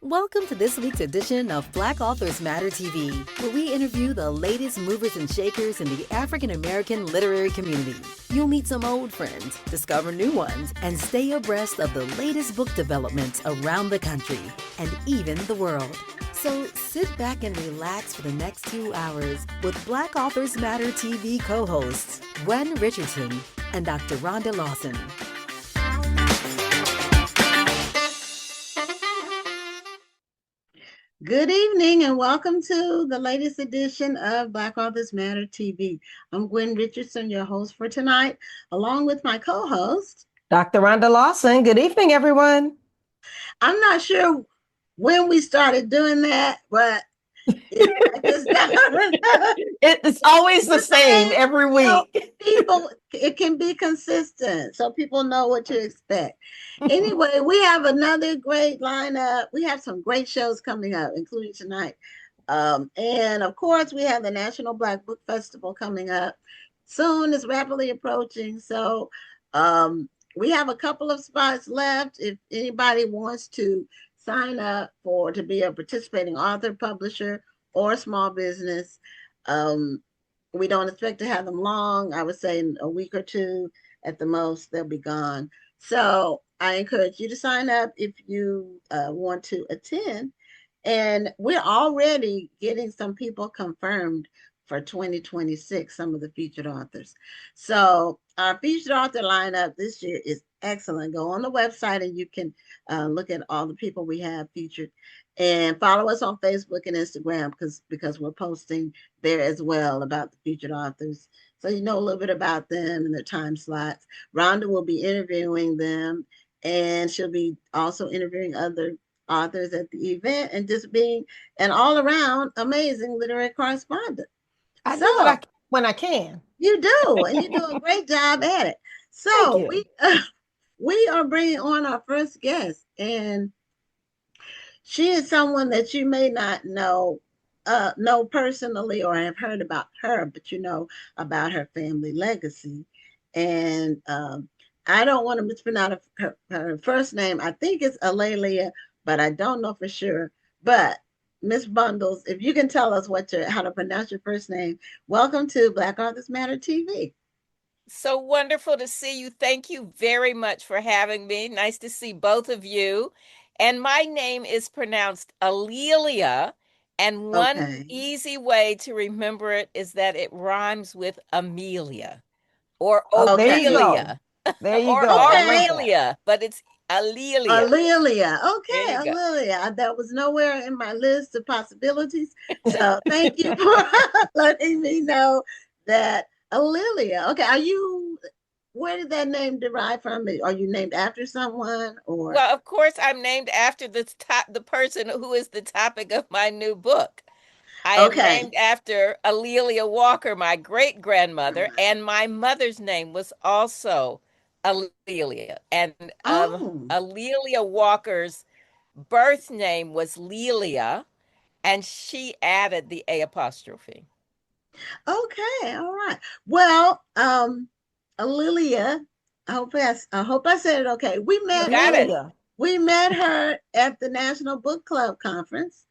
Welcome to this week's edition of Black Authors Matter TV, where we interview the latest movers and shakers in the African American literary community. You'll meet some old friends, discover new ones, and stay abreast of the latest book developments around the country and even the world. So sit back and relax for the next 2 hours with Black Authors Matter TV co-hosts Gwen Richardson and Dr. Rhonda Lawson. Good evening and welcome to the latest edition of Black Authors Matter TV. I'm Gwen Richardson, your host for tonight, along with my co-host, Dr. Rhonda Lawson. Good evening, everyone. I'm not sure when we started doing that, but it's always the same every week. People, it can be consistent so people know what to expect. Anyway, we have another great lineup. We have some great shows coming up, including tonight. And of course, we have the National Black Book Festival coming up soon. It's rapidly approaching. So we have a couple of spots left. If anybody wants to sign up to be a participating author, publisher, or small business. We don't expect to have them long. I would say in a week or two at the most, they'll be gone. So I encourage you to sign up if you want to attend. And we're already getting some people confirmed for 2026, some of the featured authors. So our featured author lineup this year is excellent. Go on the website and you can look at all the people we have featured, and follow us on Facebook and Instagram because we're posting there as well about the featured authors. So you know a little bit about them and their time slots. Rhonda will be interviewing them, and she'll be also interviewing other authors at the event and just being an all-around amazing literary correspondent. I do it when I can. You do, and you do a great job at it. So we are bringing on our first guest, and she is someone that you may not know personally or have heard about her, but you know about her family legacy. And I don't want to mispronounce her first name. I think it's Alelia, but I don't know for sure. But Miss Bundles, if you can tell us how to pronounce your first name, welcome to Black Authors Matter TV. So wonderful to see you. Thank you very much for having me. Nice to see both of you. And my name is pronounced Alelia. And one easy way to remember it is that it rhymes with Amelia or Ophelia. There you go. Or Aurelia, but it's Alelia. Alelia. Okay, Alelia. That was nowhere in my list of possibilities. So thank you for letting me know that. Alelia. Okay, where did that name derive from? Are you named after someone, or? Well, of course, I'm named after the person who is the topic of my new book. I am named after Alelia Walker, my great-grandmother, and my mother's name was also Alelia. And Alelia Walker's birth name was Lelia, and she added the A apostrophe. Okay, all right. Well, Alelia, I hope I said it okay. We met her at the National Book Club conference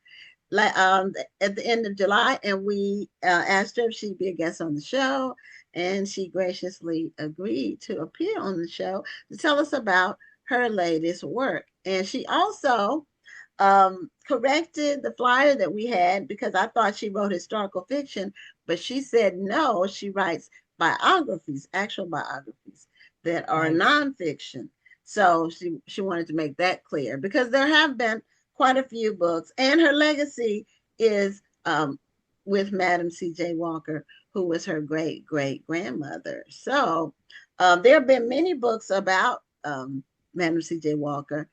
at the end of July, and we asked her if she'd be a guest on the show, and she graciously agreed to appear on the show to tell us about her latest work. And she also corrected the flyer that we had because I thought she wrote historical fiction, but she said no, she writes biographies, actual biographies that are nonfiction. So she wanted to make that clear because there have been quite a few books, and her legacy is with Madam C.J. Walker, who was her great-great-grandmother. So there have been many books about Madam C.J. Walker,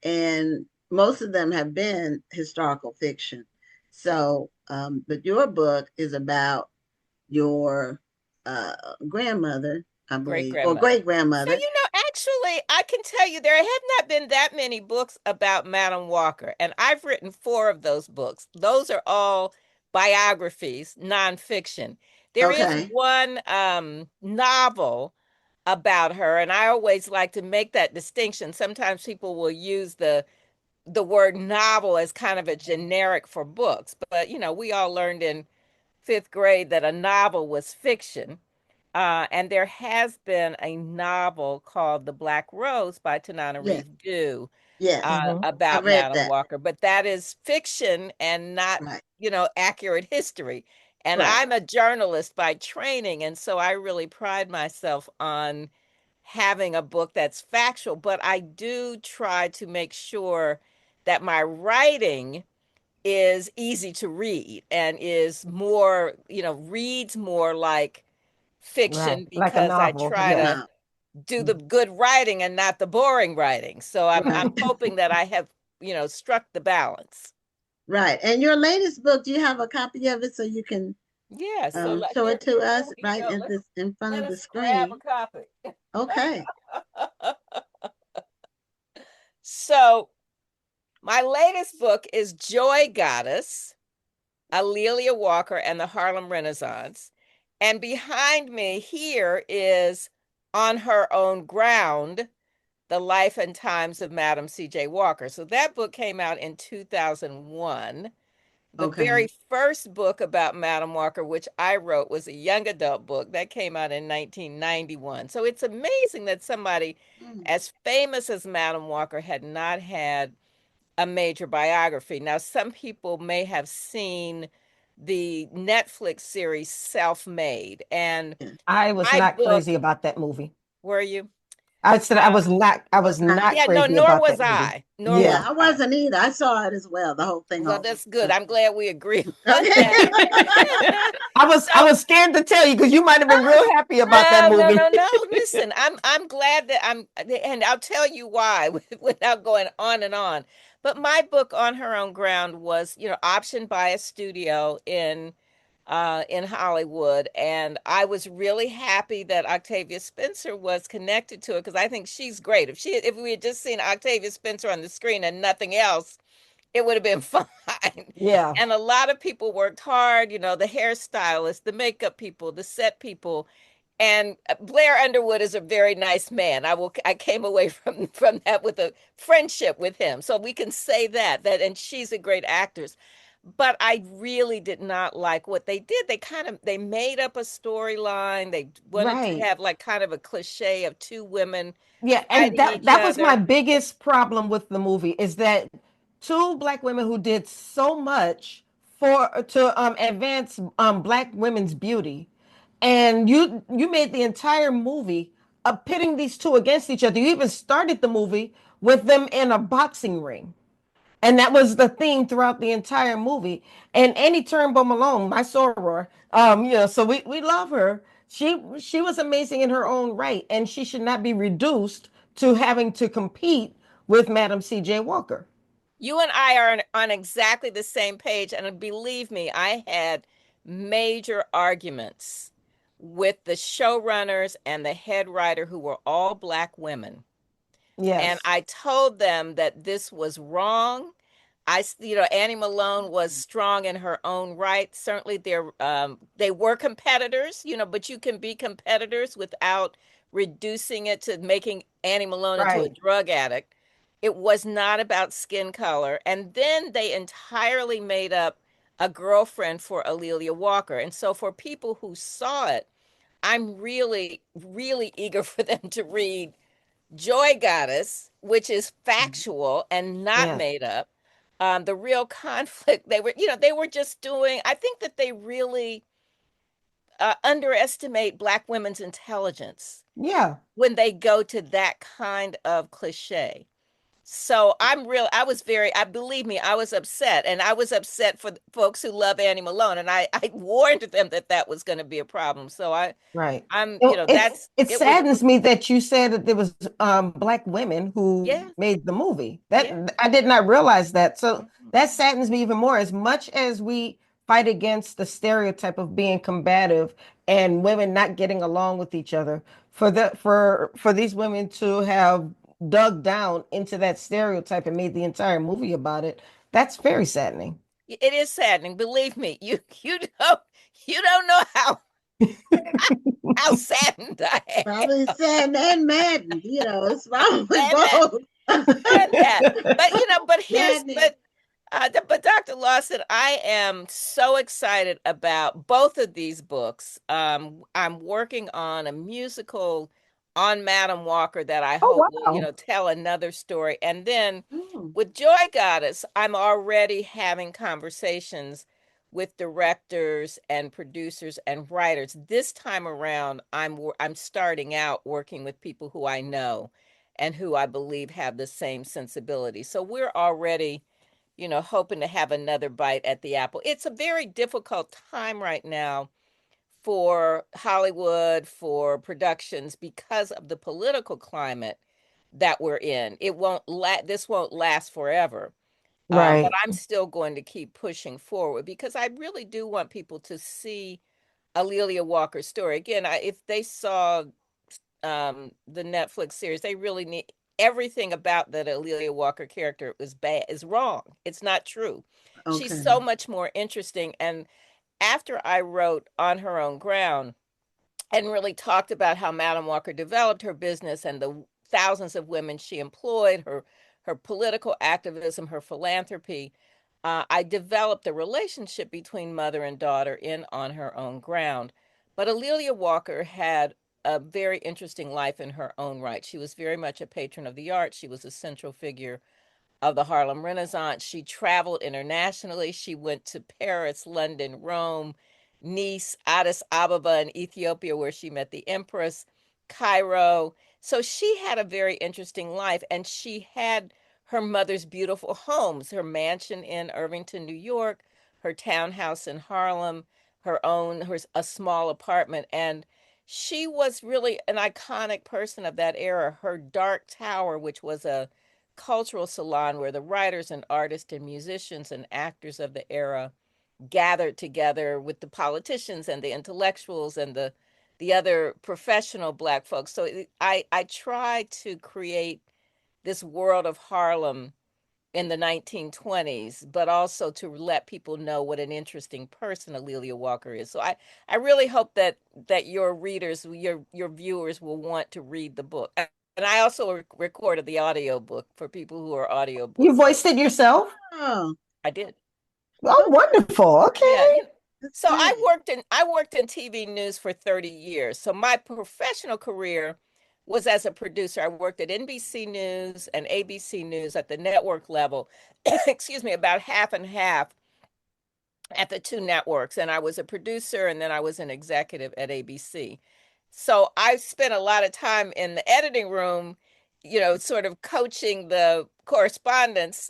and most of them have been historical fiction. So, but your book is about your grandmother, I believe, or great-grandmother. So, actually, I can tell you there have not been that many books about Madam Walker, and I've written 4 of those books. Those are all biographies, nonfiction. There is one novel about her, and I always like to make that distinction. Sometimes people will use the the word novel as kind of a generic for books. But, we all learned in fifth grade that a novel was fiction. And there has been a novel called The Black Rose by Tanana Yes. Reeve Dew Yes. I about read Madam that. Walker, but that is fiction and not, Right. accurate history. And Right. I'm a journalist by training, and so I really pride myself on having a book that's factual, but I do try to make sure that my writing is easy to read and is more, reads more like Right. fiction, Like a because I novel. try Yeah. to No. do the good writing and not the boring writing. So I'm Right. hoping that I have, struck the balance. Right. And your latest book, do you have a copy of it so you can Yeah, so show it to here us we right go. in this in front Let of the us grab a screen? copy. Okay. So my latest book is Joy Goddess, Alelia Walker and the Harlem Renaissance. And behind me here is On Her Own Ground, The Life and Times of Madam C.J. Walker. So that book came out in 2001. The Okay. very first book about Madam Walker, which I wrote, was a young adult book that came out in 1991. So it's amazing that somebody Mm. as famous as Madam Walker had not had a major biography. Now, some people may have seen the Netflix series Self-Made, and Yeah. I was my not book, crazy about that movie. were you? I said I Was was not. not Yeah, no, crazy nor about was that movie. I. Nor Yeah, was Yeah. I I. wasn't either. I saw it as well, the whole thing Well, all that's good. the I'm glad we agree on Okay. that. I So was scared to tell you because you might have been real happy about that no, no, movie. no, no. Listen, I'm glad that and I'll tell you why without going on and on. But my book On Her Own Ground was, optioned by a studio in Hollywood, and I was really happy that Octavia Spencer was connected to it, because I think she's great. If we had just seen Octavia Spencer on the screen and nothing else, it would have been fine. Yeah. And a lot of people worked hard, the hairstylists, the makeup people, the set people. And Blair Underwood is a very nice man. I came away from that with a friendship with him. So we can say and she's a great actress. But I really did not like what they did. They made up a storyline. They wanted to Right. have like kind of a cliche of two women Yeah, and fighting each that was my other. biggest problem with the movie is that two black women who did so much for to advance black women's beauty, and you made the entire movie pitting these two against each other. You even started the movie with them in a boxing ring. And that was the theme throughout the entire movie. And Annie Turnbull Malone, my soror, so we love her. She was amazing in her own right, and she should not be reduced to having to compete with Madam C.J. Walker. You and I are on exactly the same page. And believe me, I had major arguments with the showrunners and the head writer, who were all black women. And Yes. I told them that this was wrong. Annie Malone was strong in her own right. Certainly, they were competitors, but you can be competitors without reducing it to making Annie Malone into a Right. drug addict. It was not about skin color. And then they entirely made up a girlfriend for Alelia Walker. And so for people who saw it, I'm really, really eager for them to read Joy Goddess, which is factual and not Yes. made up. The real conflict, they were just doing, I think that they really underestimate black women's intelligence Yeah. when they go to that kind of cliche. So I believe me, I was upset, and I was upset for folks who love Annie Malone, and I warned them that that was going to be a problem. So Right. I'm, It it was, saddens me that you said that there was black women who yeah, made the movie. yeah. That I did not realize that. So Mhm. that saddens me even more. As much as we fight against the stereotype of being combative and women not getting along with each other, for these women to have dug down into that stereotype and made the entire movie about it, that's very saddening. It is saddening. Believe me, you don't know how saddened I am. Probably sad and maddened. It's probably And that both. And that, but Madness. but Dr. Lawson, I am so excited about both of these books. I'm working on a musical on Madam Walker that I Oh hope will, wow. tell another story. And then Oh, with Joy Goddess, I'm already having conversations with directors and producers and writers. This time around, I'm starting out working with people who I know and who I believe have the same sensibility. So we're already, hoping to have another bite at the apple. It's a very difficult time right now for Hollywood, for productions, because of the political climate that we're in. This won't last forever. But Right. I'm still going to keep pushing forward because I really do want people to see A'Lelia Walker's story. Again, if they saw the Netflix series, they really need everything about that A'Lelia Walker character is wrong. It's not true. She's okay. so much more interesting. And after I wrote On Her Own Ground and really talked about how Madam Walker developed her business and the thousands of women she employed, her political activism, her philanthropy, I developed a relationship between mother and daughter in On Her Own Ground. But A'Lelia Walker had a very interesting life in her own right. She was very much a patron of the arts. She was a central figure of the Harlem Renaissance. She traveled internationally. She went to Paris, London, Rome, Nice, Addis Ababa in Ethiopia, where she met the Empress, Cairo. So she had a very interesting life, and she had her mother's beautiful homes, her mansion in Irvington, New York, her townhouse in Harlem, a small apartment. And she was really an iconic person of that era. Her dark tower, which was a cultural salon where the writers and artists and musicians and actors of the era gathered together with the politicians and the intellectuals and the other professional Black folks. So I try to create this world of Harlem in the 1920s, but also to let people know what an interesting person A'Lelia Walker is. So I really hope that your readers, your viewers will want to read the book. And I also recorded the audio book for people who are audiobook. You voiced it yourself? Oh, I did. Oh, okay. wonderful. Yeah, Okay. That's so great. I worked in TV news for 30 years. So my professional career was as a producer. I worked at NBC News and ABC News at the network level. Excuse me, about half and half at the two networks. And I was a producer and then I was an executive at ABC. So I spent a lot of time in the editing room, sort of coaching the correspondence.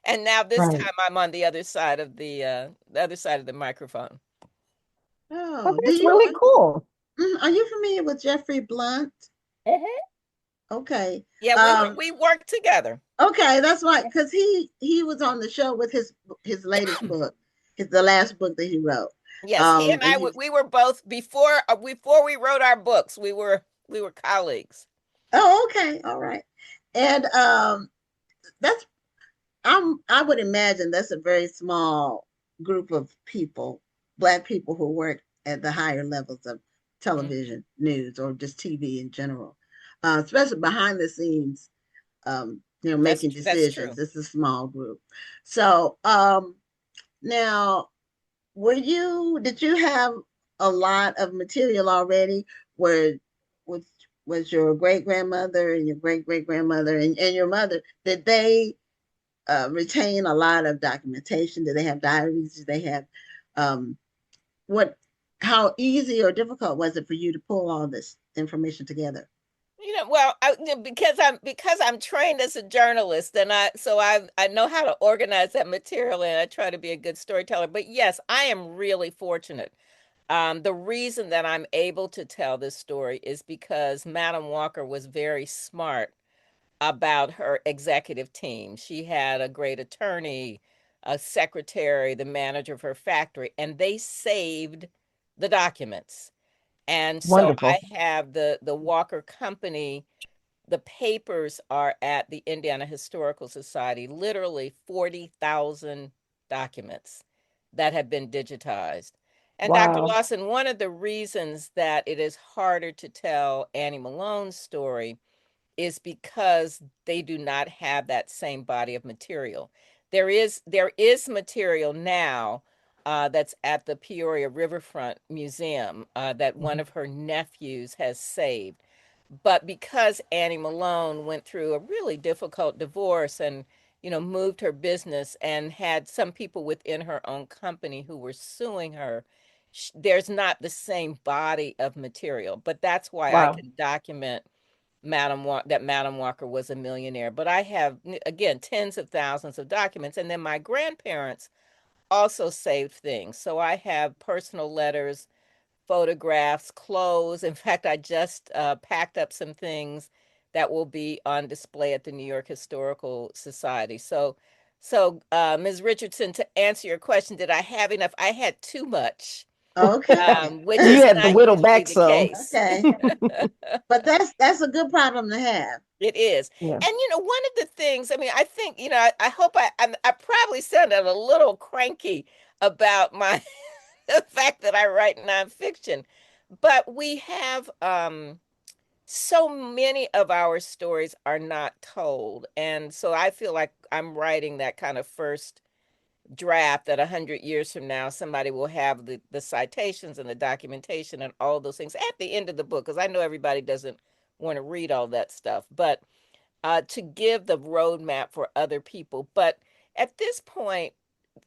And now this Right. time I'm on the other side of the microphone. Oh, Oh, that's really cool. are you familiar with Jeffrey Blunt? Mhm. Okay. Yeah, Um, we worked together. okay, that's right, because he was on the show with his latest book, the last book that he wrote. Yes, he and And he's we were both before we wrote our books. We were colleagues. oh, okay, all right. And that's I would imagine that's a very small group of people, Black people who work at the higher levels of Mhm. television, news, or just TV in general, especially behind the scenes, making That's decisions. true. It's a small group. So now, did you have a lot of material already? Where was was your great grandmother and your great great grandmother and your mother? Did they retain a lot of documentation? Do they have diaries? Do they have um, what? How easy or difficult was it for you to pull all this information together? Well, because I'm trained as a journalist, and I know how to organize that material, and I try to be a good storyteller. But yes, I am really fortunate. The reason that I'm able to tell this story is because Madam Walker was very smart about her executive team. She had a great attorney, a secretary, the manager of her factory, and they saved the documents. And so I Wonderful. have the Walker Company. The papers are at the Indiana Historical Society, literally 40,000 documents that have been digitized. And Dr. Wow. Lawson, one of the reasons that it is harder to tell Annie Malone's story is because they do not have that same body of material. There is material now that's at the Peoria Riverfront Museum that one of her nephews has saved. But because Annie Malone went through a really difficult divorce and, moved her business and had some people within her own company who were suing her, there's not the same body of material. But that's why I Wow. can document that Madam Walker was a millionaire. But I have, again, tens of thousands of documents. And then my grandparents also saved things. So I have personal letters, photographs, clothes. In fact, I just packed up some things that will be on display at the New York Historical Society. Ms. Richardson, to answer your question, did I have enough? I had too much, Okay. which You is had to not whittle usually back the some. case. Okay. But that's a good problem to have. It is. Yeah. And one of the things, I mean, I think, I hope I probably sounded a little cranky about my the fact that I write nonfiction, but we have so many of our stories are not told. And so I feel like I'm writing that kind of first draft that 100 years from now somebody will have the citations and the documentation and all those things at the end of the book, because I know everybody doesn't want to read all that stuff, but to give the roadmap for other people. But at this point,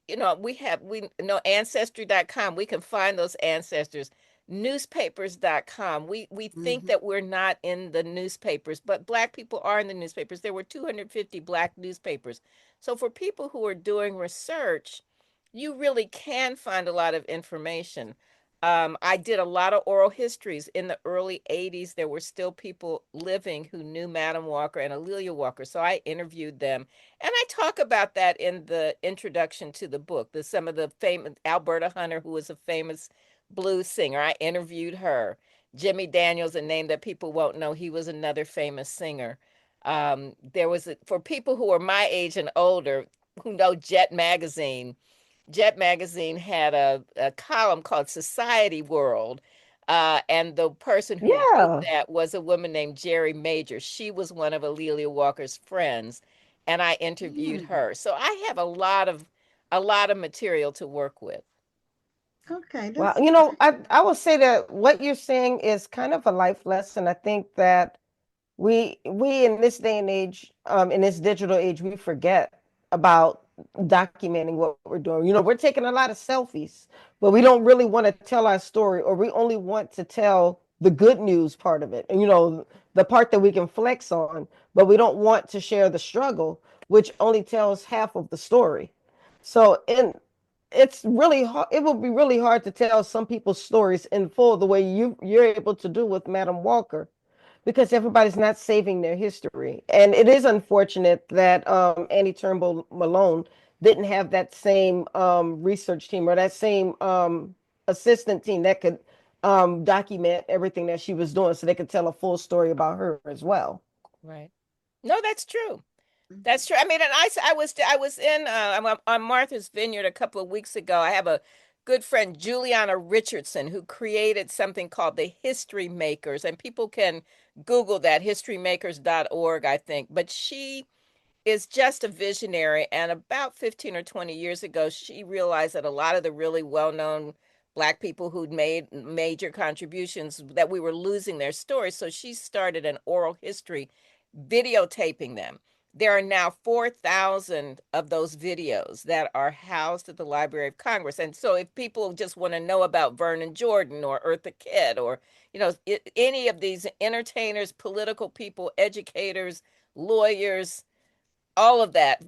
we know ancestry.com. We can find those ancestors. Newspapers.com. We think Hmm. that we're not in the newspapers, but Black people are in the newspapers. There were 250 Black newspapers. So for people who are doing research, you really can find a lot of information. I did a lot of oral histories in the early 80s. There were still people living who knew Madam Walker and Amelia Walker. So I interviewed them. And I talk about that in the introduction to the book. Some of the famous Alberta Hunter, who was a famous blues singer. I interviewed her. Jimmy Daniels, a name that people won't know, he was another famous singer. For people who are my age and older who know Jet Magazine. Jet Magazine had a column called Society World. And the person who wrote Yeah. that was a woman named Jerry Major. She was one of Alelia Walker's friends, and I interviewed Mm. her. So I have a lot of material to work with. Okay, Well, that's I will say that what you're saying is kind of a life lesson. I think that we in this day and age, in this digital age, we forget about documenting what we're doing. We're taking a lot of selfies, but we don't really want to tell our story, or we only want to tell the good news part of it, and the part that we can flex on, but we don't want to share the struggle, which only tells half of the story. So, it's really hard. It will be really hard to tell some people's stories in full the way you're able to do with Madam Walker, because everybody's not saving their history. And it is unfortunate that Annie Turnbull Malone didn't have that same research team, or that same assistant team that could document everything that she was doing, so they could tell a full story about her as well. Right. No, that's true. mhm. That's true. I mean, and I was in I'm on Martha's Vineyard a couple of weeks ago. I have a good friend, Juliana Richardson, who created something called the History Makers, and people can Google that, historymakers.org, I think. But she is just a visionary. And about 15 or 20 years ago, she realized that a lot of the really well-known Black people who'd made major contributions, that we were losing their stories. So she started an oral history, videotaping them. There are now 4,000 of those videos that are housed at the Library of Congress. And so if people just want to know about Vernon Jordan or Eartha Kitt, or, any of these entertainers, political people, educators, lawyers, all of that,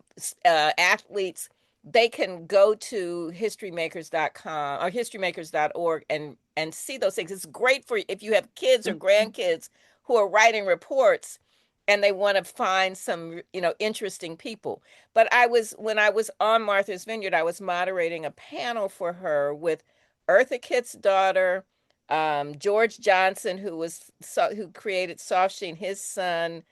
athletes, they can go to historymakers.com or historymakers.org and see those things. It's great for if you have kids or grandkids who are writing reports and they want to find some, interesting people. But when I was on Martha's Vineyard, I was moderating a panel for her with Eartha Kitt's daughter, George Johnson, who created Soft Sheen, his son,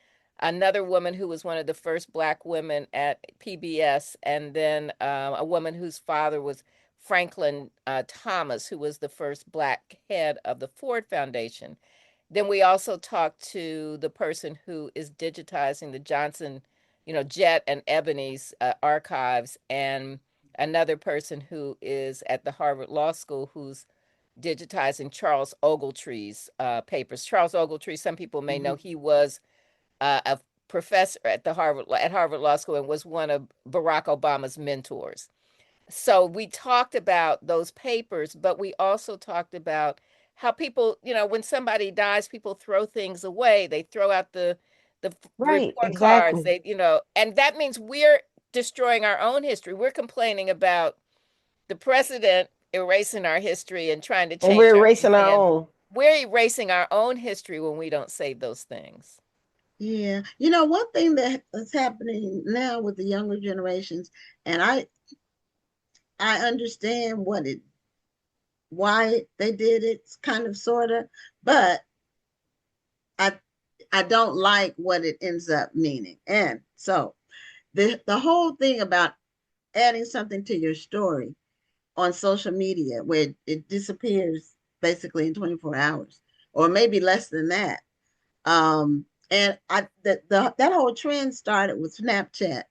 another woman who was one of the first Black women at PBS, and then a woman whose father was Franklin Thomas, who was the first Black head of the Ford Foundation. Then we also talked to the person who is digitizing the Johnson, Jet and Ebony's archives, and another person who is at the Harvard Law School who's digitizing Charles Ogletree's papers. Charles Ogletree, some people may know, he was a professor at Harvard Law School and was one of Barack Obama's mentors. So we talked about those papers, but we also talked about how people, when somebody dies, people throw things away. They throw out the Right, report cards. exactly. And that means we're destroying our own history. We're complaining about the president erasing our history and trying to And change we're our erasing our museum. own. We're erasing our own history when we don't save those things. Yeah. One thing that is happening now with the younger generations, and I understand why they did it, kind of, sort of, but I don't like what it ends up meaning. And so the whole thing about adding something to your story on social media where it disappears basically in 24 hours or maybe less than that. And that whole trend started with Snapchat,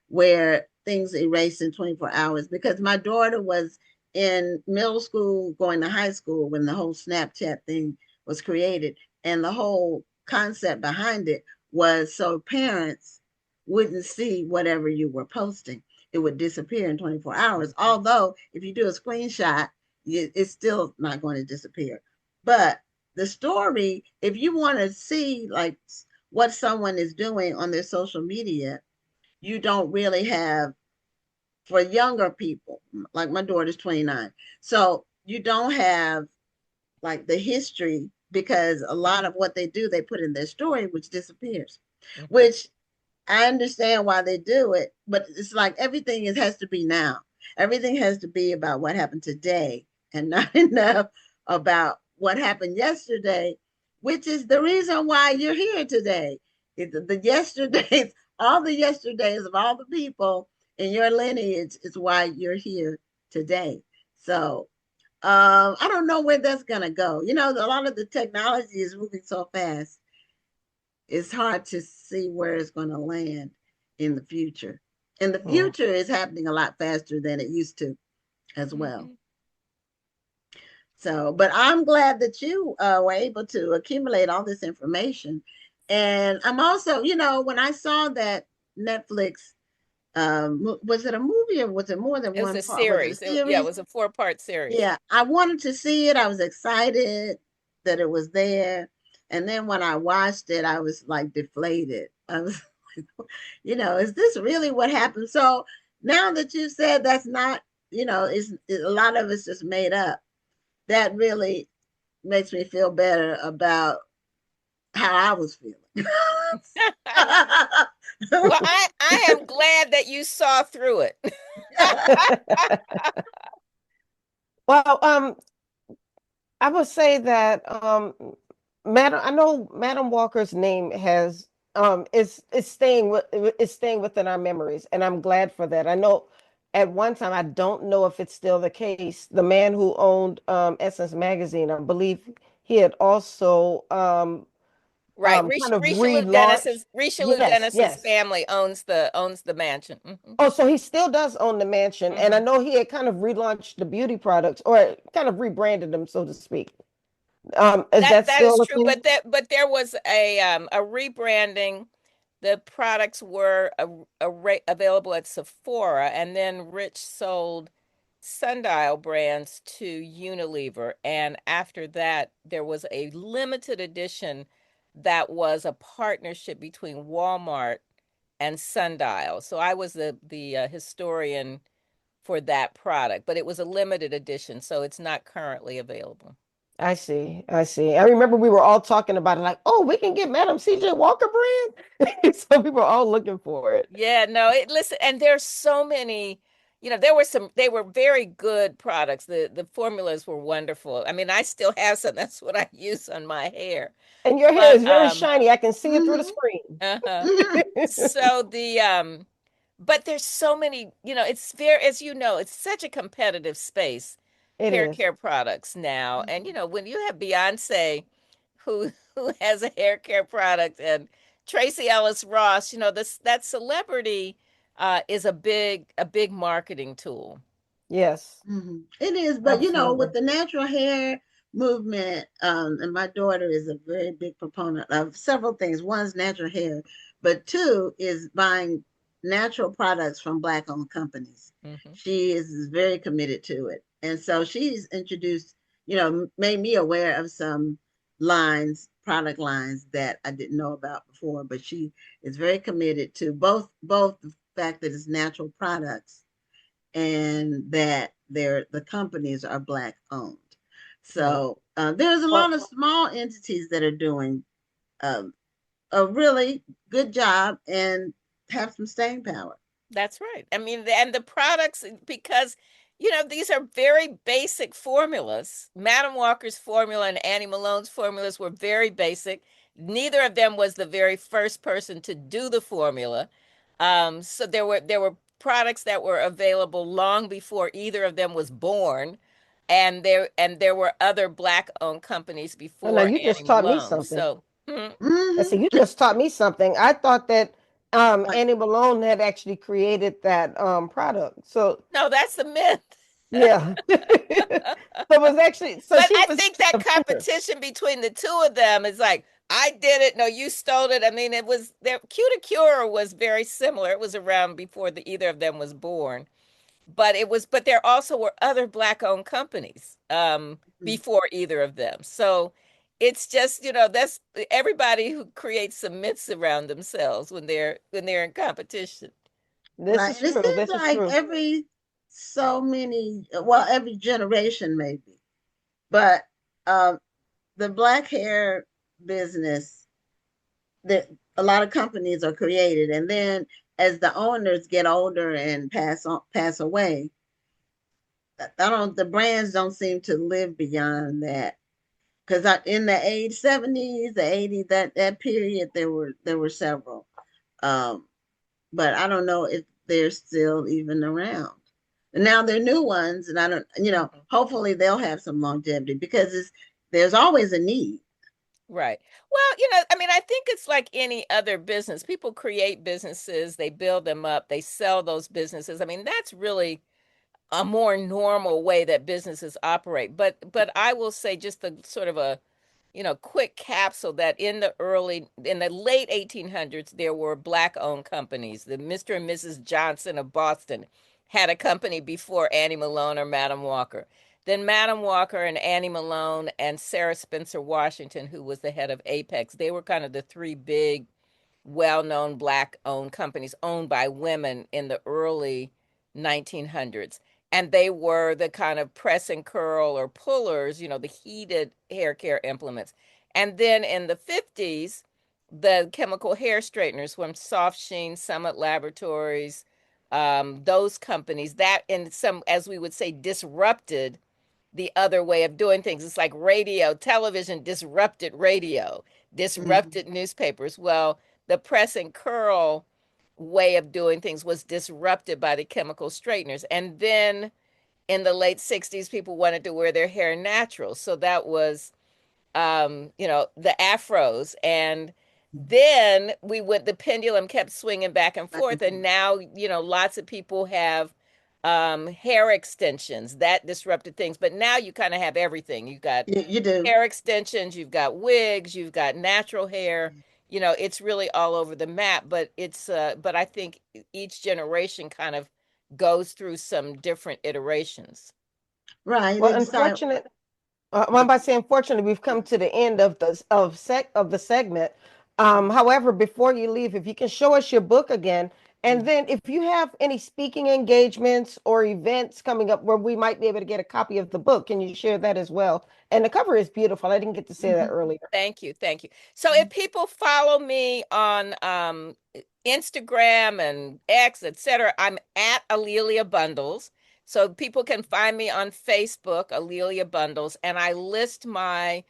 where things erase in 24 hours, because my daughter was in middle school going to high school when the whole Snapchat thing was created. And the whole concept behind it was so parents wouldn't see whatever you were posting. It would disappear in 24 hours. Although if you do a screenshot, it's still not going to disappear. But the story, if you want to see like what someone is doing on their social media, you don't really have, for younger people, like my daughter's 29. So you don't have like the history, because a lot of what they do, they put in their story, which disappears, which I understand why they do it, but it's like everything has to be now. Everything has to be about what happened today and not enough about what happened yesterday, which is the reason why you're here today. The yesterdays, all the yesterdays of all the people in your lineage is why you're here today. So I don't know where that's going to go. A lot of the technology is moving so fast. It's hard to see where it's going to land in the future. And the future is happening a lot faster than it used to as well. Mm-hmm. So, but I'm glad that you were able to accumulate all this information. And I'm also, when I saw that Netflix, was it a movie or was it more than It was one a part? Was it a series. It series? was a 4-part series. Yeah, I wanted to see it. I was excited that it was there. And then when I watched it, I was like deflated. I was like, is this really what happened? So now that you said that's not, a lot of it's just made up, that really makes me feel better about how I was feeling. Well, I am glad that you saw through it. Well, I would say that I know Madam Walker's name is staying within our memories, and I'm glad for that. I know at one time, I don't know if it's still the case, the man who owned Essence magazine, I believe he had also Right. kind of relaunched. Richelieu Yes, Dennis's yes. family owns the mansion. Mm-hmm. Oh, so he still does own the mansion, and I Mm-hmm. know he had kind of relaunched the beauty products, or kind of rebranded them, so to speak. Is that That is still a true, thing? but there was a rebranding. The products were available at Sephora, and then Rich sold Sundial brands to Unilever, and after that, there was a limited edition that was a partnership between Walmart and Sundial. So I was the historian for that product, but it was a limited edition, so it's not currently available. I see. I see. I remember we were all talking about it, like, oh, we can get Madam CJ Walker brand. So we were all looking for it. Yeah, no, listen, and there's so many, they were very good products. The formulas were wonderful. I mean, I still have some. That's what I use on my hair. And your hair But is very shiny. I can see it through the Mhm, screen. uh-huh. mhm. So but there's so many, it's very, as you know, it's such a competitive space, It hair is. care products now. And when you have Beyonce, who has a hair care product, and Tracy Ellis Ross. This that celebrity is a big marketing tool. Yes, It is, but absolutely. with the natural hair movement, and my daughter is a very big proponent of several things. One is natural hair, but two is buying natural products from Black-owned companies. Hmm. She is very committed to it, and so she's introduced, made me aware of some product lines that I didn't know about before. But she is very committed to both the fact that it's natural products and that the companies are Black owned. Right. So there's a lot Well, of small entities that are doing um, a really good job and have some staying power. That's right. I mean, and the products, because these are very basic formulas. Madam Walker's formula and Annie Malone's formulas were very basic. Neither of them was the very first person to do the formula. So there were products that were available long before either of them was born, and there were other Black-owned companies now before you Annie just taught me Malone. something. So, I see. Mm-hmm. You just taught me something. I thought that Like, Annie Malone had actually created that product. So no, that's the myth. yeah, so it was actually so But she I was think that the founder. competition between the two of them is like, I did it, no, you stole it. I mean, it was there. Cure was very similar. It was around before either of them was born, but there also were other Black-owned companies before either of them. So it's just that's everybody who creates some myths around themselves when they're in competition. This right. is And it true. seems This is like true. every generation maybe, but um, the Black hair business, that a lot of companies are created, and then as the owners get older and pass away, I don't the brands don't seem to live beyond that. Because in the age 70s, the 80s, that period, there were several. Um, but I don't know if they're still even around. And now they're new ones, and I don't, hopefully they'll have some longevity because there's always a need. Right. Well, I mean, I think it's like any other business. People create businesses, they build them up, they sell those businesses. I mean, that's really a more normal way that businesses operate. But I will say just the sort of a quick capsule that in the late 1800s, there were Black-owned companies. The Mr. and Mrs. Johnson of Boston had a company before Annie Malone or Madam Walker. Then Madam Walker and Annie Malone and Sarah Spencer Washington, who was the head of Apex, they were kind of the three big well-known Black-owned companies owned by women in the early 1900s. And they were the kind of press and curl or pullers, the heated hair care implements. And then in the 50s, the chemical hair straighteners from Soft Sheen, Summit Laboratories, those companies that in some, as we would say, disrupted the other way of doing things. It's like television disrupted radio, Mhm. disrupted newspapers. Well, the press and curl way of doing things was disrupted by the chemical straighteners. And then in the late 60s, people wanted to wear their hair natural. So that was the afros. And then the pendulum kept swinging back and Back forth. and And forth. now, lots of people have hair extensions that disrupted things. But now you kind of have everything. You got You do. hair extensions, you've got wigs, you've got natural hair. It's really all over the map. But I think each generation kind of goes through some different iterations. Right. Well, They decide. unfortunate. Well, I'm about to say, unfortunately, we've come to the end of the segment. However, before you leave, if you can show us your book again, and then if you have any speaking engagements or events coming up where we might be able to get a copy of the book, can you share that as well? And the cover is beautiful. I didn't get to say that Mhm. earlier. Thank you. Thank you. So if people follow me on Instagram and X, etc., I'm at Alelia Bundles. So people can find me on Facebook, Alelia Bundles, and I list my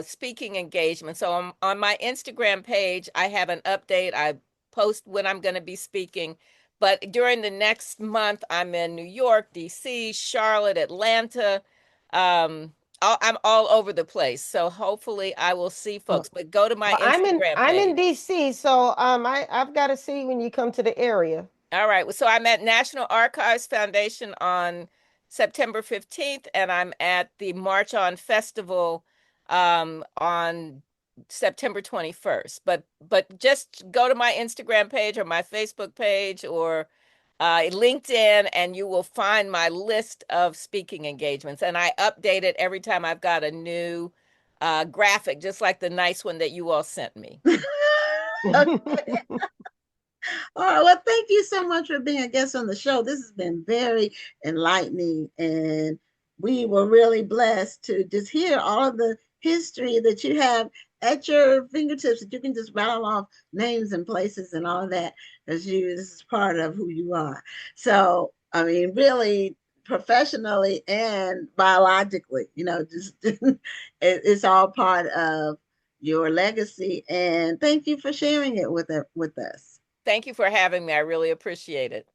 speaking engagement. So on my Instagram page, I have an update. I post when I'm going to be speaking. But during the next month, I'm in New York, DC, Charlotte, Atlanta, I'm all over the place. So hopefully I will see Oh, folks. But go to my well, Instagram I'm in page. DC, so I've got to see when you come to the area. All right. So I'm at National Archives Foundation on September 15th, and I'm at the March On Festival on September 21st. But just go to my Instagram page or my Facebook page or LinkedIn, and you will find my list of speaking engagements. And I update it every time I've got a new graphic, just like the nice one that you all sent me. Okay. All right. Well, thank you so much for being a guest on the show. This has been very enlightening, and we were really blessed to just hear all of the history that you have at your fingertips, that you can just rattle off names and places and all of that, as this is part of who you are. So, I mean, really professionally and biologically, just it's all part of your legacy. And thank you for sharing it with us. Thank you for having me. I really appreciate it.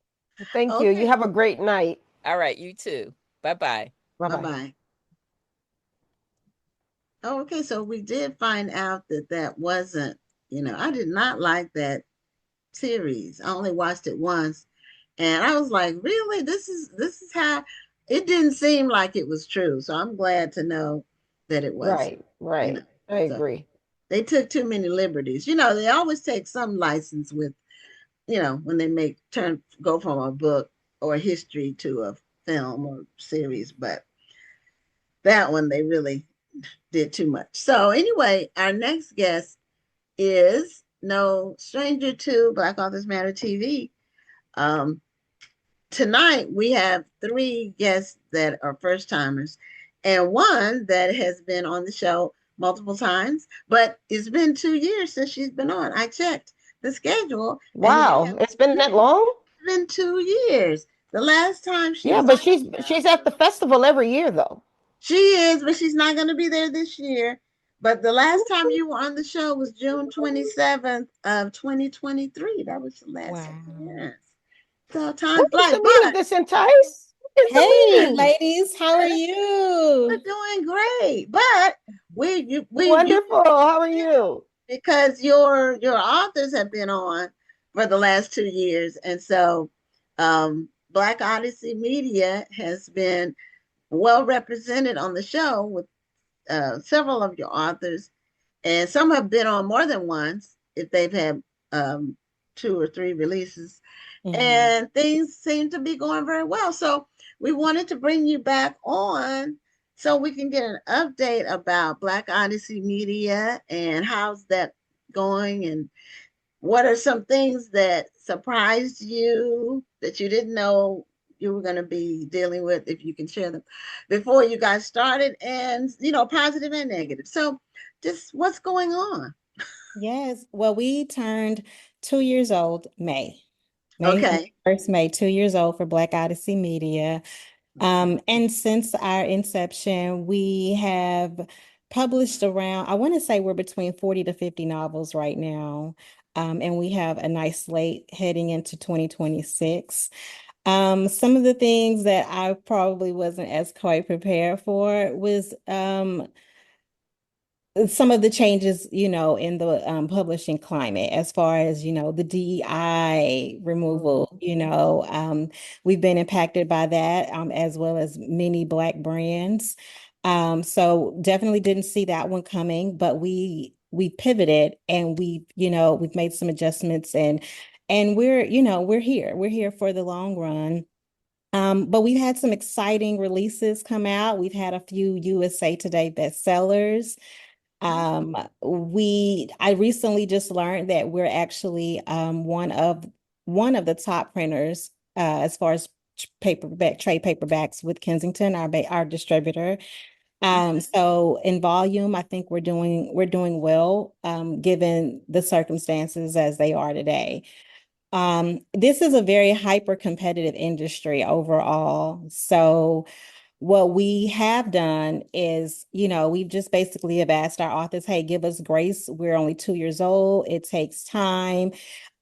Thank you. You Okay. have a great night. All right, you too. Bye-bye. Bye Bye bye. bye. Okay, so we did find out that that wasn't, I did not like that series. I only watched it once, and I was like, really? This is how it didn't seem like it was true. So I'm glad to know that it wasn't, Right, you know. right. I So agree. they took too many liberties. They always take some license with, when they go from a book or history to a film or series, but that one they really did too much. So anyway, our next guest is no stranger to Black Authors Matter TV. Um, Tonight we have three guests that are first timers and one that has been on the show multiple times, but it's been 2 years since she's been on. I checked the schedule and Wow, it's been that long? it's been 2 years. The last time she Yeah, was but on the she's show, at the festival every year though. she is, but she's not going to be there this year. But the last time you were on the show was June 27th of 2023. That was your last Wow. appearance. So time What is flies, the meaning, but this entice? What is the Hey, meaning? ladies, how are we're you? doing great. But you Wonderful. How are you? because your authors have been on for the last 2 years, and so Black Odyssey Media has been well represented on the show with several of your authors, and some have been on more than once if they've had two or three releases, Mhm. and things seem to be going very well. So we wanted to bring you back on so we can get an update about Black Odyssey Media and how's that going, and what are some things that surprised you that you didn't know you were going to be dealing with, if you can share them before you guys started, and positive and negative. So just what's going on? Yes. Well, we turned 2 years old May Okay. 1st, May, 2 years old for Black Odyssey Media. And since our inception, we have published around, I want to say we're between 40 to 50 novels right now. And we have a nice slate heading into 2026. Some of the things that I probably wasn't as quite prepared for was some of the changes, in the publishing climate, as far as, the DEI removal, we've been impacted by that, as well as many Black brands. So definitely didn't see that one coming, but we pivoted and we've made some adjustments, and we're here for the long run. But we've had some exciting releases come out. We've had a few USA Today bestsellers. I recently just learned that we're actually one of the top printers as far as trade paperbacks with Kensington, our distributor. So in volume, I think we're doing well, given the circumstances as they are today. This is a very hyper competitive industry overall. So what we have done is, we've just basically have asked our authors, hey, give us grace. We're only 2 years old. It takes time.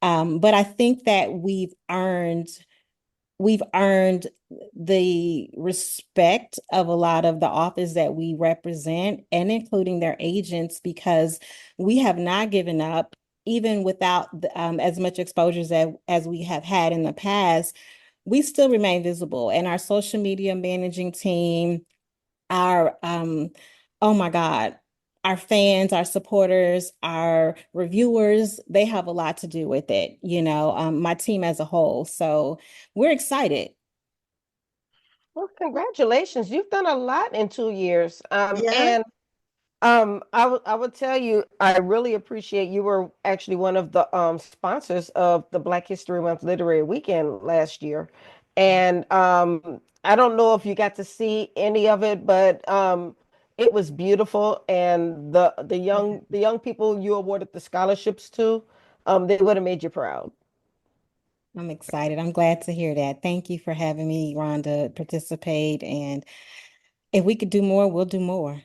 But I think that we've earned we've earned the respect of a lot of the authors that we represent, and including their agents, because we have not given up, even without as much exposures as we have had in the past. We still remain visible, and our social media managing team, our oh my God, our fans, our supporters, our reviewers, they have a lot to do with it, my team as a whole. So we're excited. Well, congratulations. You've done a lot in 2 years. Yeah. And I would tell you, I really appreciate you were actually one of the sponsors of the Black History Month Literary Weekend last year. And I don't know if you got to see any of it, but it was beautiful. And the young people you awarded the scholarships to, they would have made you proud. I'm excited. I'm glad to hear that. Thank you for having me, Rhonda, participate. And if we could do more, we'll do more.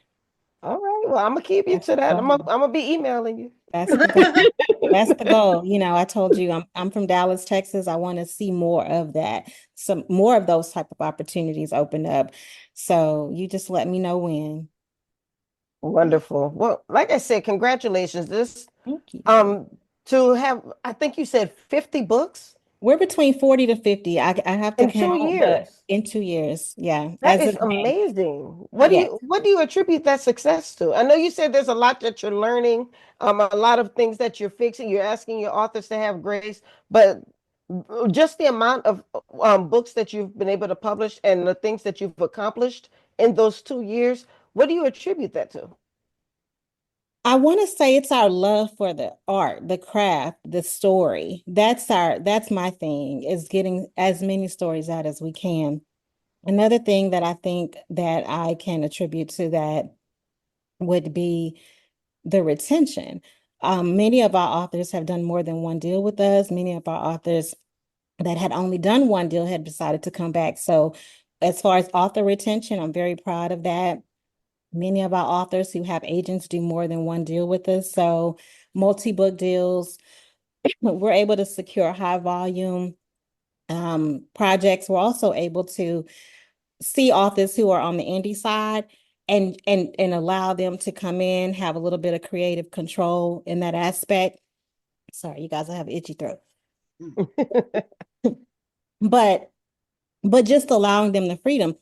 All right. Well, I'm gonna keep you That's to the that. I'm goal. gonna be emailing you. That's the goal. That's the goal. I told you I'm from Dallas, Texas. I want to see more of that. Some more of those type of opportunities open up. So you just let me know when. Wonderful. Well, like I said, congratulations. This Thank you. to have, I think you said 50 books We're between 40 to 50. I have to in two count, but years. in 2 years. Yeah. That As is of May. amazing. Yes. What do you attribute that success to? I know you said there's a lot that you're learning, a lot of things that you're fixing. You're asking your authors to have grace, but just the amount of books that you've been able to publish and the things that you've accomplished in those 2 years, what do you attribute that to? I want to say it's our love for the art, the craft, the story. That's my thing, is getting as many stories out as we can. Another thing that I think that I can attribute to that would be the retention. Many of our authors have done more than one deal with us. Many of our authors that had only done one deal had decided to come back. So as far as author retention, I'm very proud of that. Many of our authors who have agents do more than one deal with us. So multi-book deals, we're able to secure high volume projects. We're also able to see authors who are on the indie side and allow them to come in, have a little bit of creative control in that aspect. Sorry, you guys, I have an itchy throat. But just allowing them the freedom.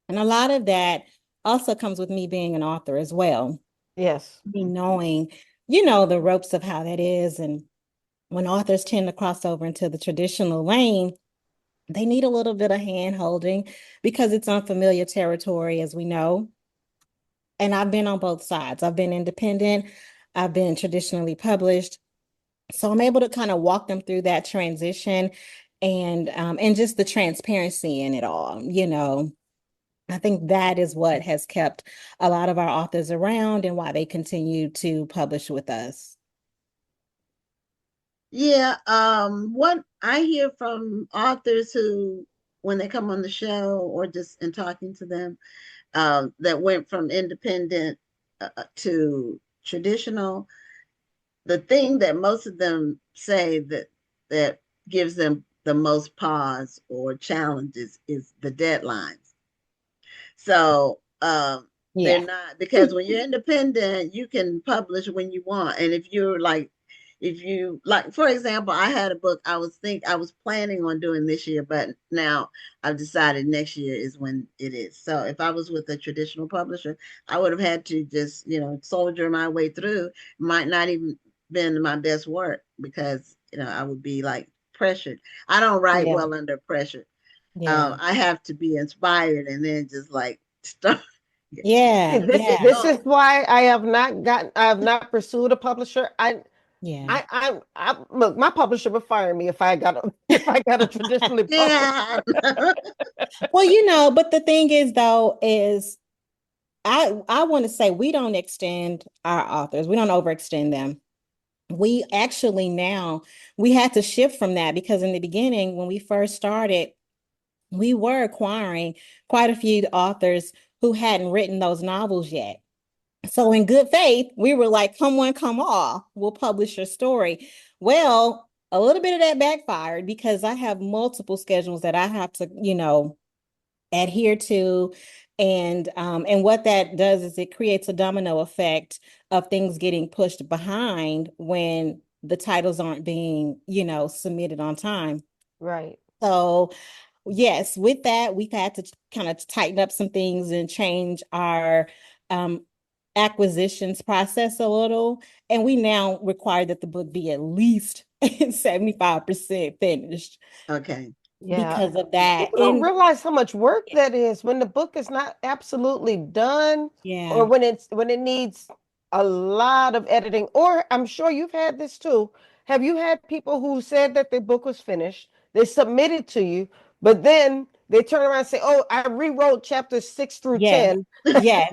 And a lot of that also comes with me being an author as well. Yes. Me knowing, the ropes of how that is. And when authors tend to cross over into the traditional lane, they need a little bit of hand holding because it's unfamiliar territory, as we know. And I've been on both sides. I've been independent, I've been traditionally published. So I'm able to kind of walk them through that transition and just the transparency in it all. I think that is what has kept a lot of our authors around and why they continue to publish with us. Yeah, what I hear from authors who, when they come on the show or just in talking to them, that went from independent to traditional, the thing that most of them say that gives them the most pause or challenges is the deadlines. So they're Yeah. not, because when you're independent, you can publish when you want. And if you like, for example, I had a book I was planning on doing this year, but now I've decided next year is when it is. So if I was with a traditional publisher, I would have had to just, soldier my way through. Might not even been my best work because, I would be like pressured. I don't write Yeah. well under pressure. Yeah. I have to be inspired and then just like start. Yeah. Yeah. This is why I have not pursued a publisher. Yeah. I look, my publisher would fire me if I got a if I got a traditionally published. Yeah. Well, but the thing is though, is I want to say we don't extend our authors. We don't overextend them. We actually now we had to shift from that because in the beginning, when we first started, we were acquiring quite a few authors who hadn't written those novels yet. So in good faith, we were like, come one, come all, we'll publish your story. Well, a little bit of that backfired because I have multiple schedules that I have to, adhere to. And what that does is it creates a domino effect of things getting pushed behind when the titles aren't being, submitted on time. Right. So yes, with that, we've had to kind of tighten up some things and change our um, acquisitions process a little. And we now require that the book be at least 75% finished. Okay. Yeah. Because of that. People don't And realize how much work that is when the book is not absolutely done, or yeah, when it needs a lot of editing. Or I'm sure you've had this too. Have you had people who said that their book was finished, they submitted to you, but then they turn around and say, "Oh, I rewrote chapters 6 through yes, 10." yes,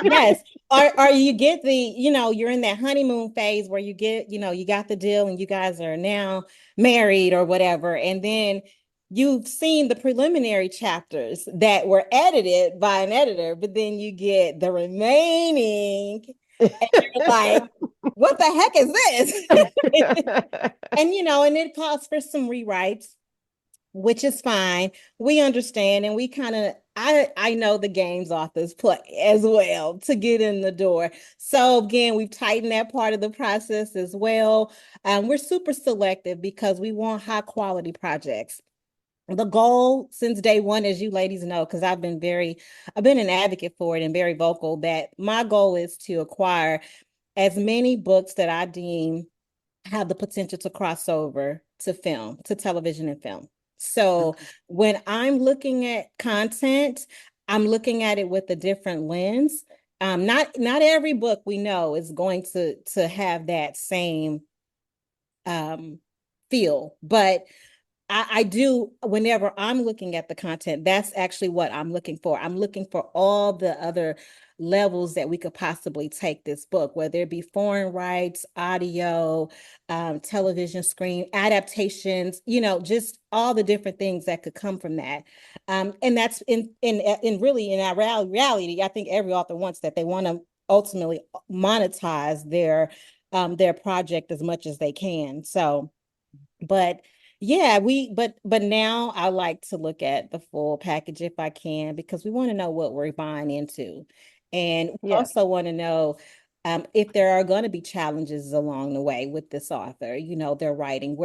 yes. Or you get you're in that honeymoon phase where you got the deal and you guys are now married or whatever, and then you've seen the preliminary chapters that were edited by an editor, but then you get the remaining, and you're like, what the heck is this? And it calls for some rewrites, which is fine. We understand, and we kind of I know the games authors play as well to get in the door. So again, we've tightened that part of the process as well. We're super selective because we want high quality projects. The goal since day one, as you ladies know, because I've been an advocate for it and very vocal, that my goal is to acquire as many books that I deem have the potential to cross over to film, to television and film. So Okay. when I'm looking at content, I'm looking at it with a different lens. Not every book we know is going to have that same um, feel, but I do, whenever I'm looking at the content, that's actually what I'm looking for. I'm looking for all the other levels that we could possibly take this book, whether it be foreign rights, audio, television screen, adaptations, just all the different things that could come from that. And that's in really in our reality, I think every author wants that. They want to ultimately monetize their project as much as they can. So, but yeah, but now I like to look at the full package if I can, because we want to know what we're buying into. And we Yeah. also want to know if there are going to be challenges along the way with this author, their writing.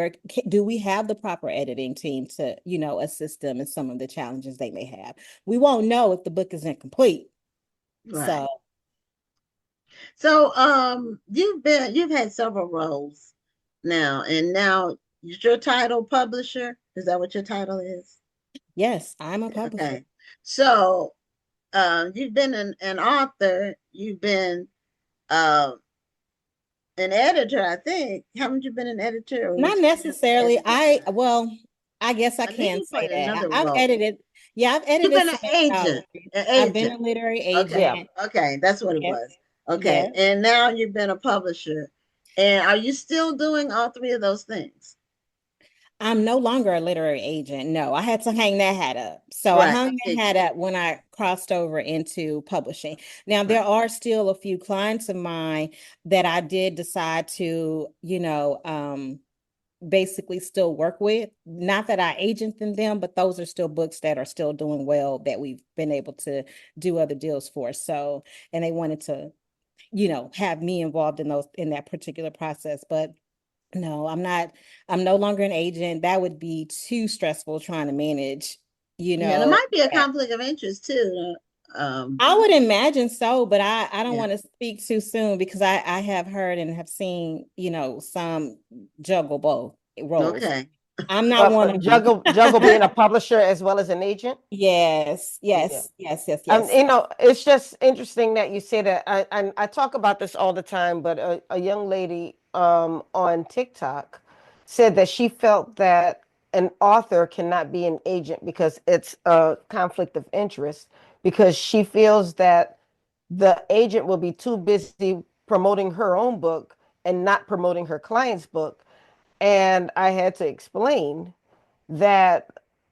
Do we have the proper editing team to, assist them in some of the challenges they may have? We won't know if the book isn't complete. Right. So So you've had several roles now, and now is your title publisher? Is that what your title is? yes, I'm a publisher. Okay. So you've been an author, you've been uh an editor, I think. Haven't you been an editor, or Not was you just an necessarily. editor first? I guess I I think can you say played that. another I've role. edited, yeah, I've You've edited been some an agent. anthologies. An I've been agent. a literary Okay. Yeah. agent. Okay, that's what it Yes, was. yes. Okay. And now you've been a publisher. And are you still doing all three of those things? I'm no longer a literary agent. No, I had to hang that hat up. So I Right. hung that Okay. hat up when I crossed over into publishing. Now, Right. there are still a few clients of mine that I did decide to, basically still work with. Not that I agent in them, but those are still books that are still doing well that we've been able to do other deals for. So, and they wanted to, have me involved in that particular process. But no, I'm no longer an agent. That would be too stressful trying to manage, Yeah, and it might be a that. conflict of interest too. I would imagine so, but I don't Yeah. want to speak too soon because I have heard and have seen, some juggle both roles. Okay. I'm not one of them. Juggle being a publisher as well as an agent. Yes, Yeah. yes, yes, yes, yes. It's just interesting that you say that. I talk about this all the time, but a young lady on TikTok said that she felt that an author cannot be an agent because it's a conflict of interest, because she feels that the agent will be too busy promoting her own book and not promoting her client's book. And I had to explain that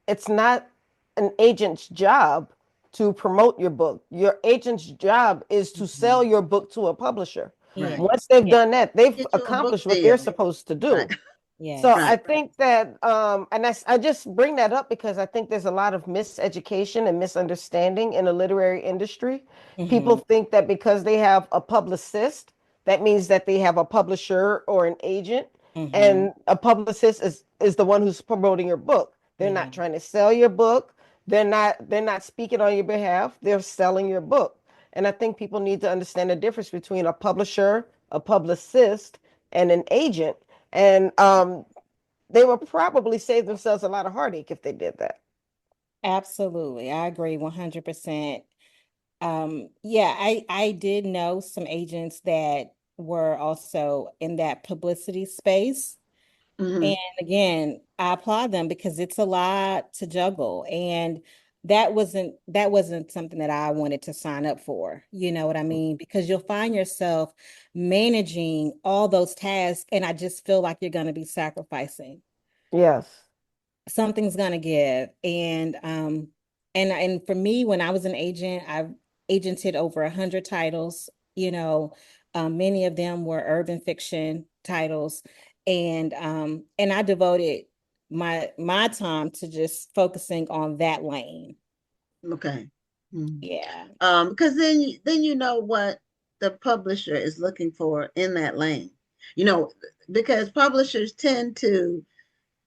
it's not an agent's job to promote your book. Your agent's job is to sell Mhm. your book to a publisher. Right. Mm, Once they've yeah. done that, they've Get you a book accomplished what they're deal. supposed to Right. do. So Yes. I Right. think that, and I just bring that up because I think there's a lot of miseducation and misunderstanding in the literary industry. People Hmm. think that because they have a publicist, that means that they have a publisher or an agent, Hmm. and a publicist is the one who's promoting your book. They're Yeah. not trying to sell your book. They're not speaking on your behalf. They're selling your book. And I think people need to understand the difference between a publisher, a publicist, and an agent. And they would probably save themselves a lot of heartache if they did that. Absolutely. I agree 100%. Yeah, I did know some agents that were also in that publicity space. Hmm. And again, I applaud them because it's a lot to juggle. And that wasn't something that I wanted to sign up for. You know what I mean? Because you'll find yourself managing all those tasks, and I just feel like you're going to be sacrificing. Yes. Something's going to give. And for me, when I was an agent, I've agented over 100 titles. You know, many of them were urban fiction titles, and I devoted my time to just focusing on that lane. Okay. Mhm. Yeah. Because then you know what the publisher is looking for in that lane. You know, because publishers tend to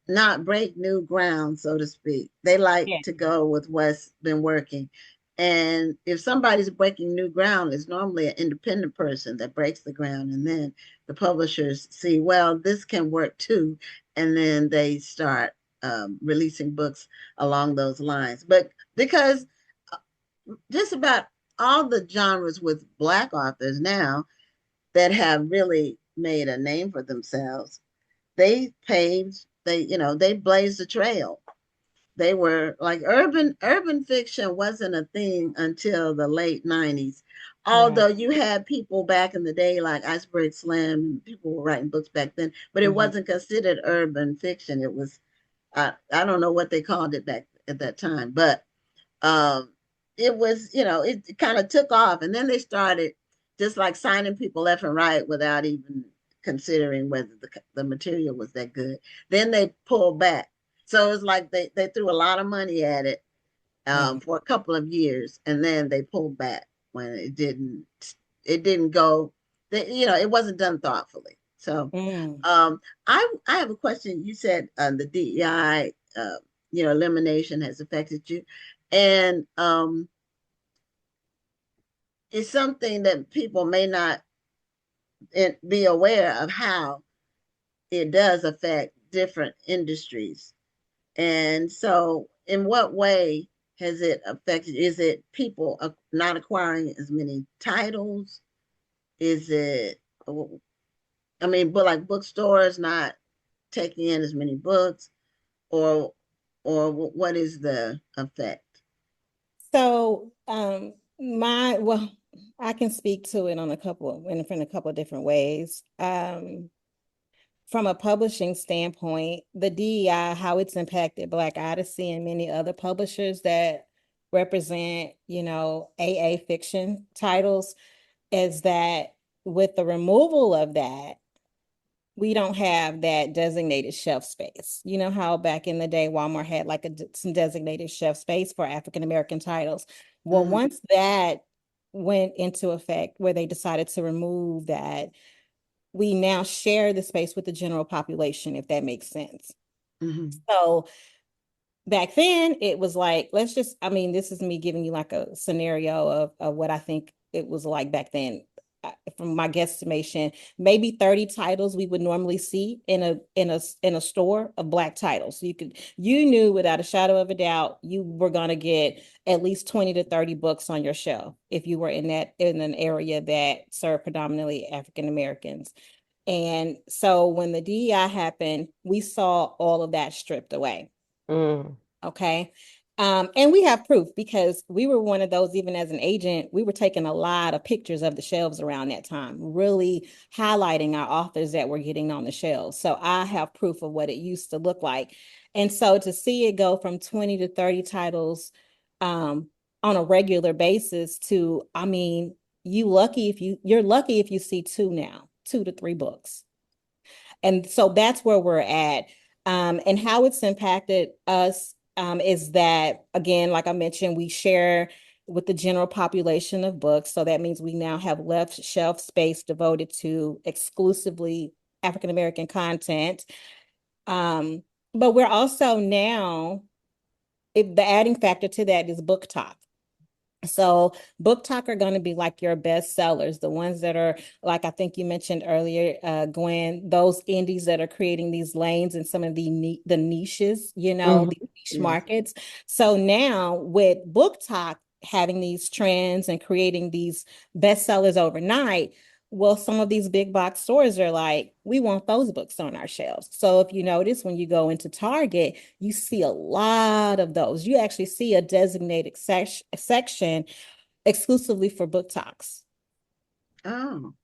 not break new ground, so to speak. They like Yeah. to go with what's been working. And if somebody's breaking new ground, it's normally an independent person that breaks the ground. And then the publishers see, well, this can work too. And then they start releasing books along those lines. But because just about all the genres with Black authors now that have really made a name for themselves, they blazed the trail. They were like urban fiction wasn't a thing until the late 90s. Right. Although you had people back in the day like Iceberg Slim, people were writing books back then, but it Hmm. wasn't considered urban fiction. It was I don't know what they called it back at that time, but um, it was, it kind of took off. And then they started just like signing people left and right without even considering whether the material was that good. Then they pulled back. So it's like they threw a lot of money at it Hmm. for a couple of years, and then they pulled back when it didn't go, it wasn't done thoughtfully. So Mm. I have a question. You said the DEI, elimination has affected you, and it's something that people may not be aware of how it does affect different industries. And so, in what way has it affected? Is it people not acquiring as many titles? Is it, I mean, but like bookstores not taking in as many books, or what is the effect? So, well, I can speak to it on in a couple of different ways. From a publishing standpoint, the DEI, how it's impacted Black Odyssey and many other publishers that represent, AA fiction titles, is that with the removal of that, we don't have that designated shelf space. You know how back in the day, Walmart had like some designated shelf space for African American titles. Well, Mm-hmm. once that went into effect, where they decided to remove that, we now share the space with the general population, if that makes sense. Mm-hmm. So back then, it was like, I mean, this is me giving you like a scenario of what I think it was like back then. From my guesstimation, maybe 30 titles we would normally see in a store of Black titles. So you knew without a shadow of a doubt you were going to get at least 20 to 30 books on your shelf if you were in an area that served predominantly African Americans. And so when the DEI happened, we saw all of that stripped away. Mm. Okay. And we have proof because we were one of those, even as an agent, we were taking a lot of pictures of the shelves around that time, really highlighting our authors that were getting on the shelves. So I have proof of what it used to look like. And so to see it go from 20 to 30 titles on a regular basis to, I mean, you're lucky if you see two now, 2 to 3 books. And so that's where we're at. And how it's impacted us is that, again, like I mentioned, we share with the general population of books. So that means we now have left shelf space devoted to exclusively African American content. But we're also now, the adding factor to that is Book Talk. So Book Talk are going to be like your best sellers, the ones that are, like I think you mentioned earlier, Gwen, those indies that are creating these lanes and some of the niches, the niche markets. So now with Book Talk having these trends and creating these bestsellers overnight, well, some of these big box stores are like, we want those books on our shelves. So if you notice, when you go into Target, you see a lot of those. You actually see a designated section exclusively for book talks. Oh,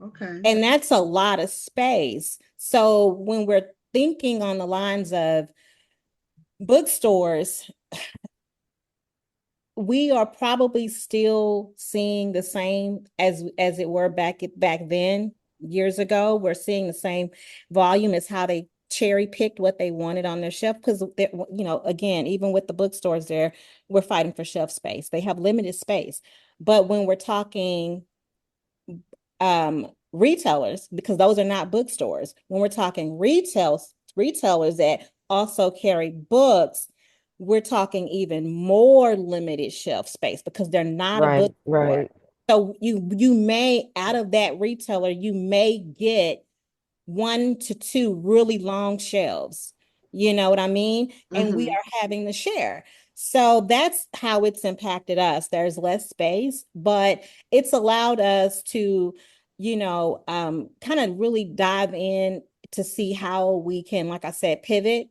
okay. And that's a lot of space. So when we're thinking on the lines of bookstores, we are probably still seeing the same as it were back then, years ago. We're seeing the same volume as how they cherry picked what they wanted on their shelf, because again, even with the bookstores we're fighting for shelf space. They have limited space. But when we're talking retailers, because those are not bookstores, when we're talking retailers that also carry books, we're talking even more limited shelf space because they're not a bookstore. Right. So you may, out of that retailer, you may get 1 to 2 really long shelves. You know what I mean? And we are having to share. So that's how it's impacted us. There's less space, but it's allowed us to, kind of really dive in to see how we can, like I said, pivot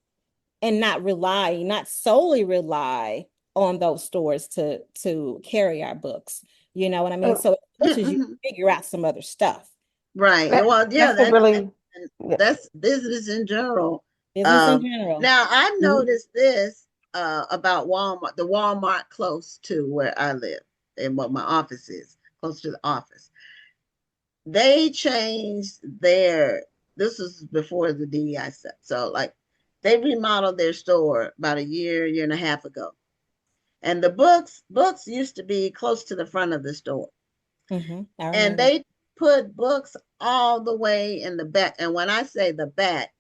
and not solely rely on those stores to carry our books. You know what I mean? So as much as you figure out some other stuff. Right. Well, yeah, that's business in general. Business in general. Now I've noticed this about Walmart, the Walmart close to where I live and what my office is, close to the office. They changed this was before the DEI stuff. So like they remodeled their store about a year and a half ago. And the books used to be close to the front of the store. And they put books all the way in the back. And when I say the back,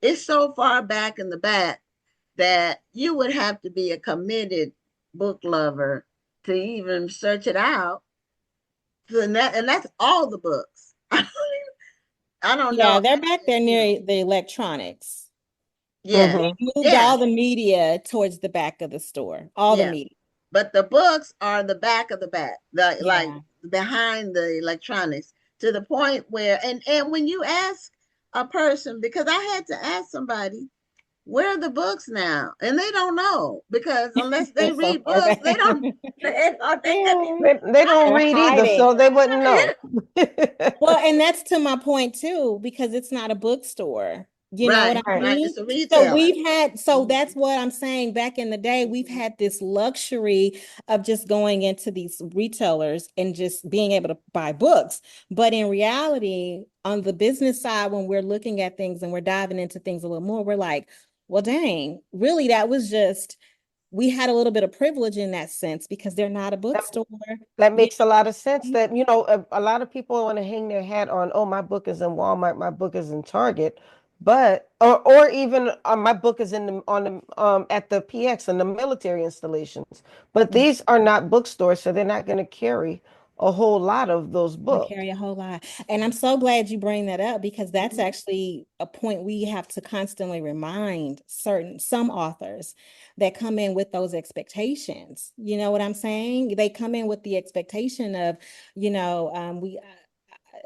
it's so far back in the back that you would have to be a committed book lover to even search it out. And that's all the books. I don't know. Yeah, they're back there near the electronics. Yeah. They moved all the media towards the back of the store. All the media. But the books are the back of the back, like behind the electronics, to the point where, and when you ask a person, because I had to ask somebody, where are the books now? And they don't know, because unless they read books, they don't read either, so they wouldn't know. Well, and that's to my point too, because it's not a bookstore. You know what I mean? It's a retailer. So that's what I'm saying. Back in the day, we've had this luxury of just going into these retailers and just being able to buy books. But in reality, on the business side, when we're looking at things and we're diving into things a little more, we're like, well, dang, really, that was just, we had a little bit of privilege in that sense because they're not a bookstore. That makes a lot of sense. That, a lot of people want to hang their hat on, oh, my book is in Walmart, my book is in Target, but or even my book is at the PX and the military installations. But these are not bookstores, so they're not going to carry a whole lot of those books. Carry a whole lot. And I'm so glad you bring that up, because that's actually a point we have to constantly remind some authors that come in with those expectations. You know what I'm saying? They come in with the expectation of, we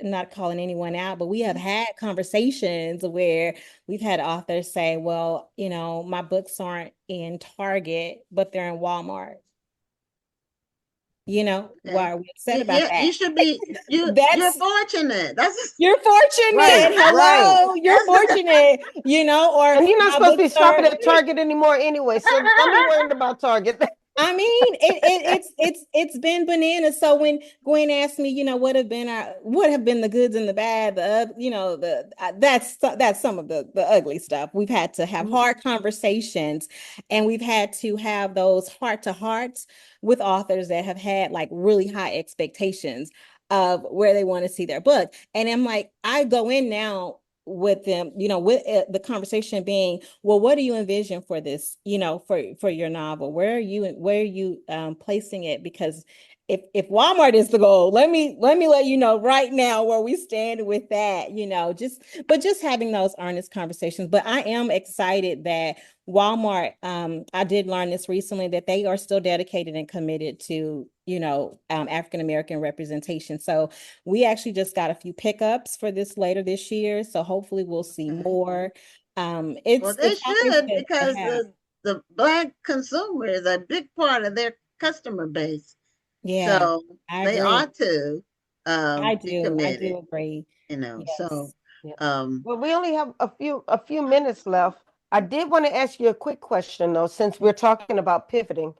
not calling anyone out, but we have had conversations where we've had authors say, well, my books aren't in Target, but they're in Walmart. Why are we upset about that? You should be. You're fortunate. You're fortunate. Right, Hello, right. You're fortunate. Or and you're not supposed to be shopping at Target anymore anyway. So don't be worried about Target. I mean, it's been bananas. So when Gwen asked me, what have been the goods and the bad, that's some of the ugly stuff. We've had to have hard conversations, and we've had to have those heart to hearts with authors that have had like really high expectations of where they want to see their book. And I'm like, I go in now with them, with the conversation being, well, what do you envision for this, for your novel? Where are you placing it? Because if Walmart is the goal, let me let you know right now where we stand with that, just having those earnest conversations. But I am excited that Walmart, I did learn this recently, that they are still dedicated and committed to, African American representation. So we actually just got a few pickups for this later this year. So hopefully we'll see more. Well, It's they always should, good to because have. the Black consumer is a big part of their customer base. Yeah, So I they agree. ought to be I committed, do agree. So Yes. Yeah. um Well, we only have a few minutes left. I did want to ask you a quick question though, since we're talking about pivoting.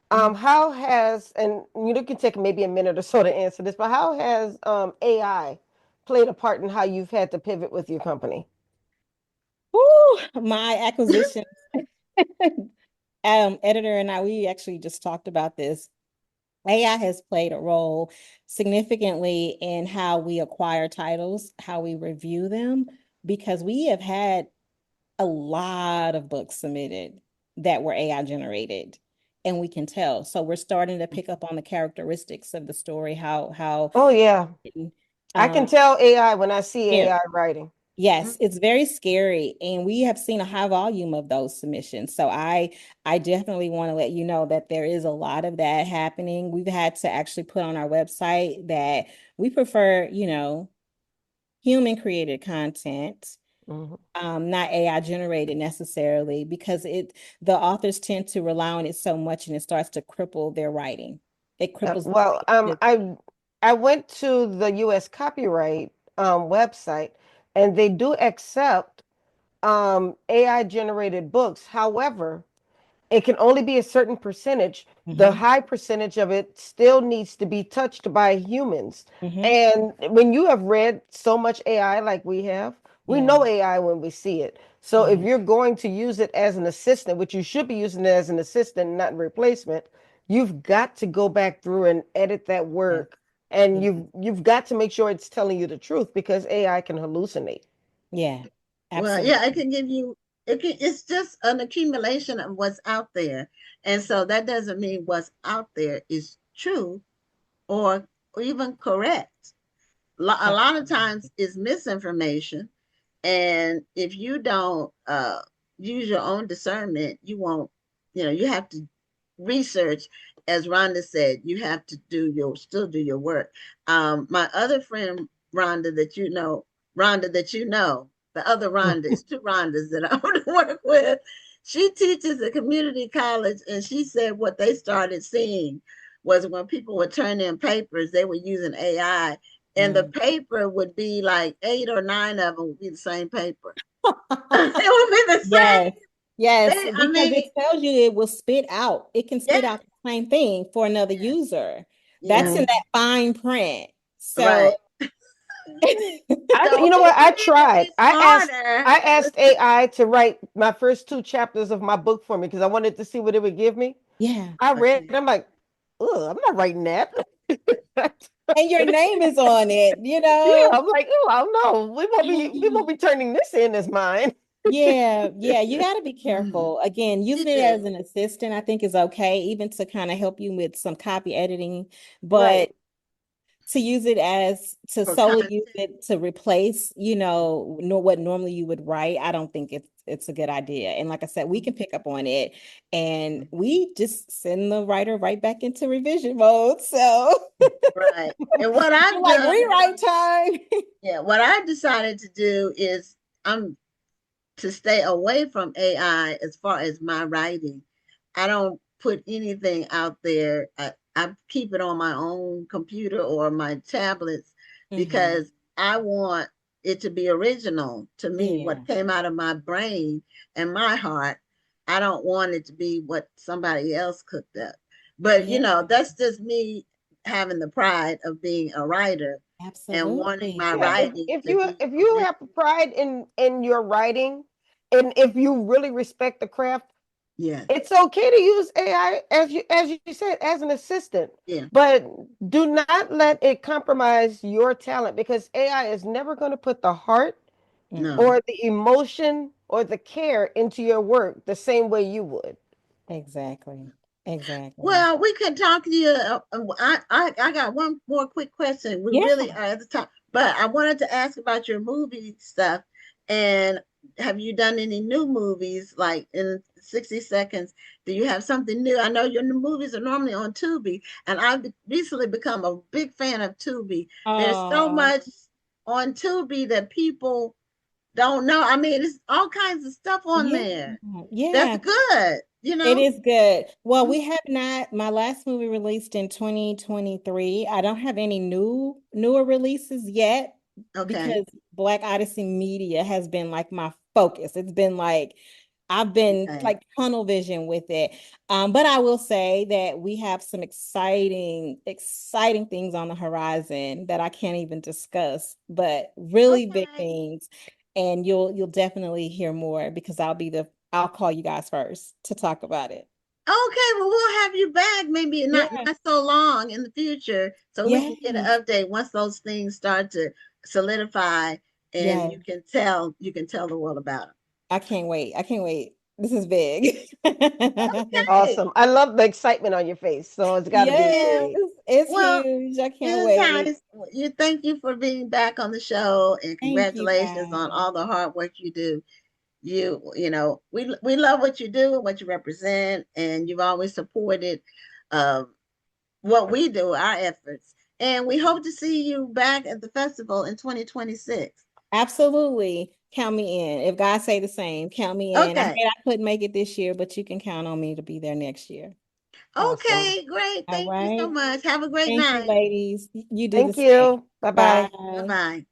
How has, and you can take maybe a minute or so to answer this, but how has AI played a part in how you've had to pivot with your company? Woo, my acquisition editor and I, we actually just talked about this. AI has played a role significantly in how we acquire titles, how we review them, because we have had a lot of books submitted that were AI generated, and we can tell. So we're starting to pick up on the characteristics of the story, how Oh yeah, I can um tell AI when I see yeah. AI writing. Yes, it's very scary, and we have seen a high volume of those submissions. So I definitely want to let you know that there is a lot of that happening. We've had to actually put on our website that we prefer, human created content, Mhm. not AI generated necessarily, because the authors tend to rely on it so much, and it starts to cripple their writing. It cripples the Well, creative. I went to the U.S. copyright website, and they do accept AI generated books. However, it can only be a certain percentage. The Hmm. high percentage of it still needs to be touched by humans. Hmm. And when you have read so much AI like we have, we Yeah, know AI when we see it. So if yeah, you're going to use it as an assistant, which you should be using it as an assistant, not a replacement, you've got to go back through and edit that yeah, work. And yeah, you've got to make sure it's telling you the truth, because AI can hallucinate. yeah, well, yeah, it absolutely. can give you, it's just an accumulation of what's out there. And so that doesn't mean what's out there is true or even correct. A lot of times it's misinformation. And if you don't use your own discernment, you won't, you have to research. As Rhonda said, you have to still do your work. My other friend, Rhonda, the other Rhonda, it's two Rhondas that I want to work with. She teaches at community college, and she said what they started seeing was when people would turn in papers, they were using AI, and the Mm. paper would be like 8 or 9 of them would be the same paper. It would be the same. Yes, yes, I because mean, it tells you it will spit out. It can spit yeah, out the same thing for another yeah, user. That's yeah, in Mhm. that fine print. So, right. You So know if what? I you need to tried. be smarter, I asked AI to write my first two chapters of my book for me because I wanted to see what it would give me. yeah. I read okay, it. I'm like, ugh, I'm not writing that. And your name is on it, Yeah, I'm like, oh, I don't know. We won't Mhm. be turning this in as mine. Yeah, yeah, you got to be careful. Again, you using it do as an assistant, I think is okay, even to kind of help you with some copy editing. Right. But to use it as to for solely content. use it to replace, what normally you would write, I don't think it's a good idea. And like I said, we can pick up on it, and we just send the writer right back into revision mode. So Right. And what you're I've like done, rewrite time. yeah, what I've decided to do is I'm to stay away from AI as far as my writing. I don't put anything out there. I keep it on my own computer or my tablets Hmm. because I want it to be original to me, Yeah. what came out of my brain and my heart. I don't want it to be what somebody else cooked up. But you know, that's just me having the pride of being a writer and wanting my Absolutely. Yeah, writing if to you be if you original. have pride in your writing, and if you really respect the craft, Yes. it's okay to use AI as you said as an assistant, Yeah. but do not let it compromise your talent because AI is never going to put the heart No. or the emotion or the care into your work the same way you would. Exactly. Exactly. Well, we can talk to you. I got one more quick question. We Yeah. really are at the top, but I wanted to ask about your movie stuff. And have you done any new movies? Like in 60 seconds, do you have something new? I know your new movies are normally on Tubi, and I've recently become a big fan of Tubi. There's so Oh, much on Tubi that people don't know. I mean, it's all kinds of stuff on yeah. there. That's Yeah. good, It is good. Well, we have not, my last movie released in 2023. I don't have any newer releases yet Okay. because Black Odyssey Media has been like my focus. It's been like I've been Okay. like tunnel vision with it. But I will say that we have some exciting things on the horizon that I can't even discuss, but really big Okay. things. And you'll definitely hear more because I'll call you guys first to talk about it. Okay, well, we'll have you back maybe Yeah. not so long in the future, so we can get an Yes. update once those things start to solidify, and Yes. you can tell the world about I can't wait. I can't wait. This is big. them. Okay. Awesome. I love the excitement on your face, so it's got to be Yes, big. it's Well, huge. I can't Ms. wait. Heiss, you thank you for being back on the show, and Thank you congratulations on guys. all the hard work you do. You know, we love what you do and what you represent, and you've always supported um what we do, our efforts. And we hope to see you back at the festival in 2026. Absolutely. Count me in. If God say the same, count me in. I Okay. hate I couldn't make it this year, but you can count on me to be there next year. Awesome. Okay, great. All Thank you so right. much. Have a great Thank you, night. ladies. You do the Thank same. you. Bye bye. Bye. Bye-bye.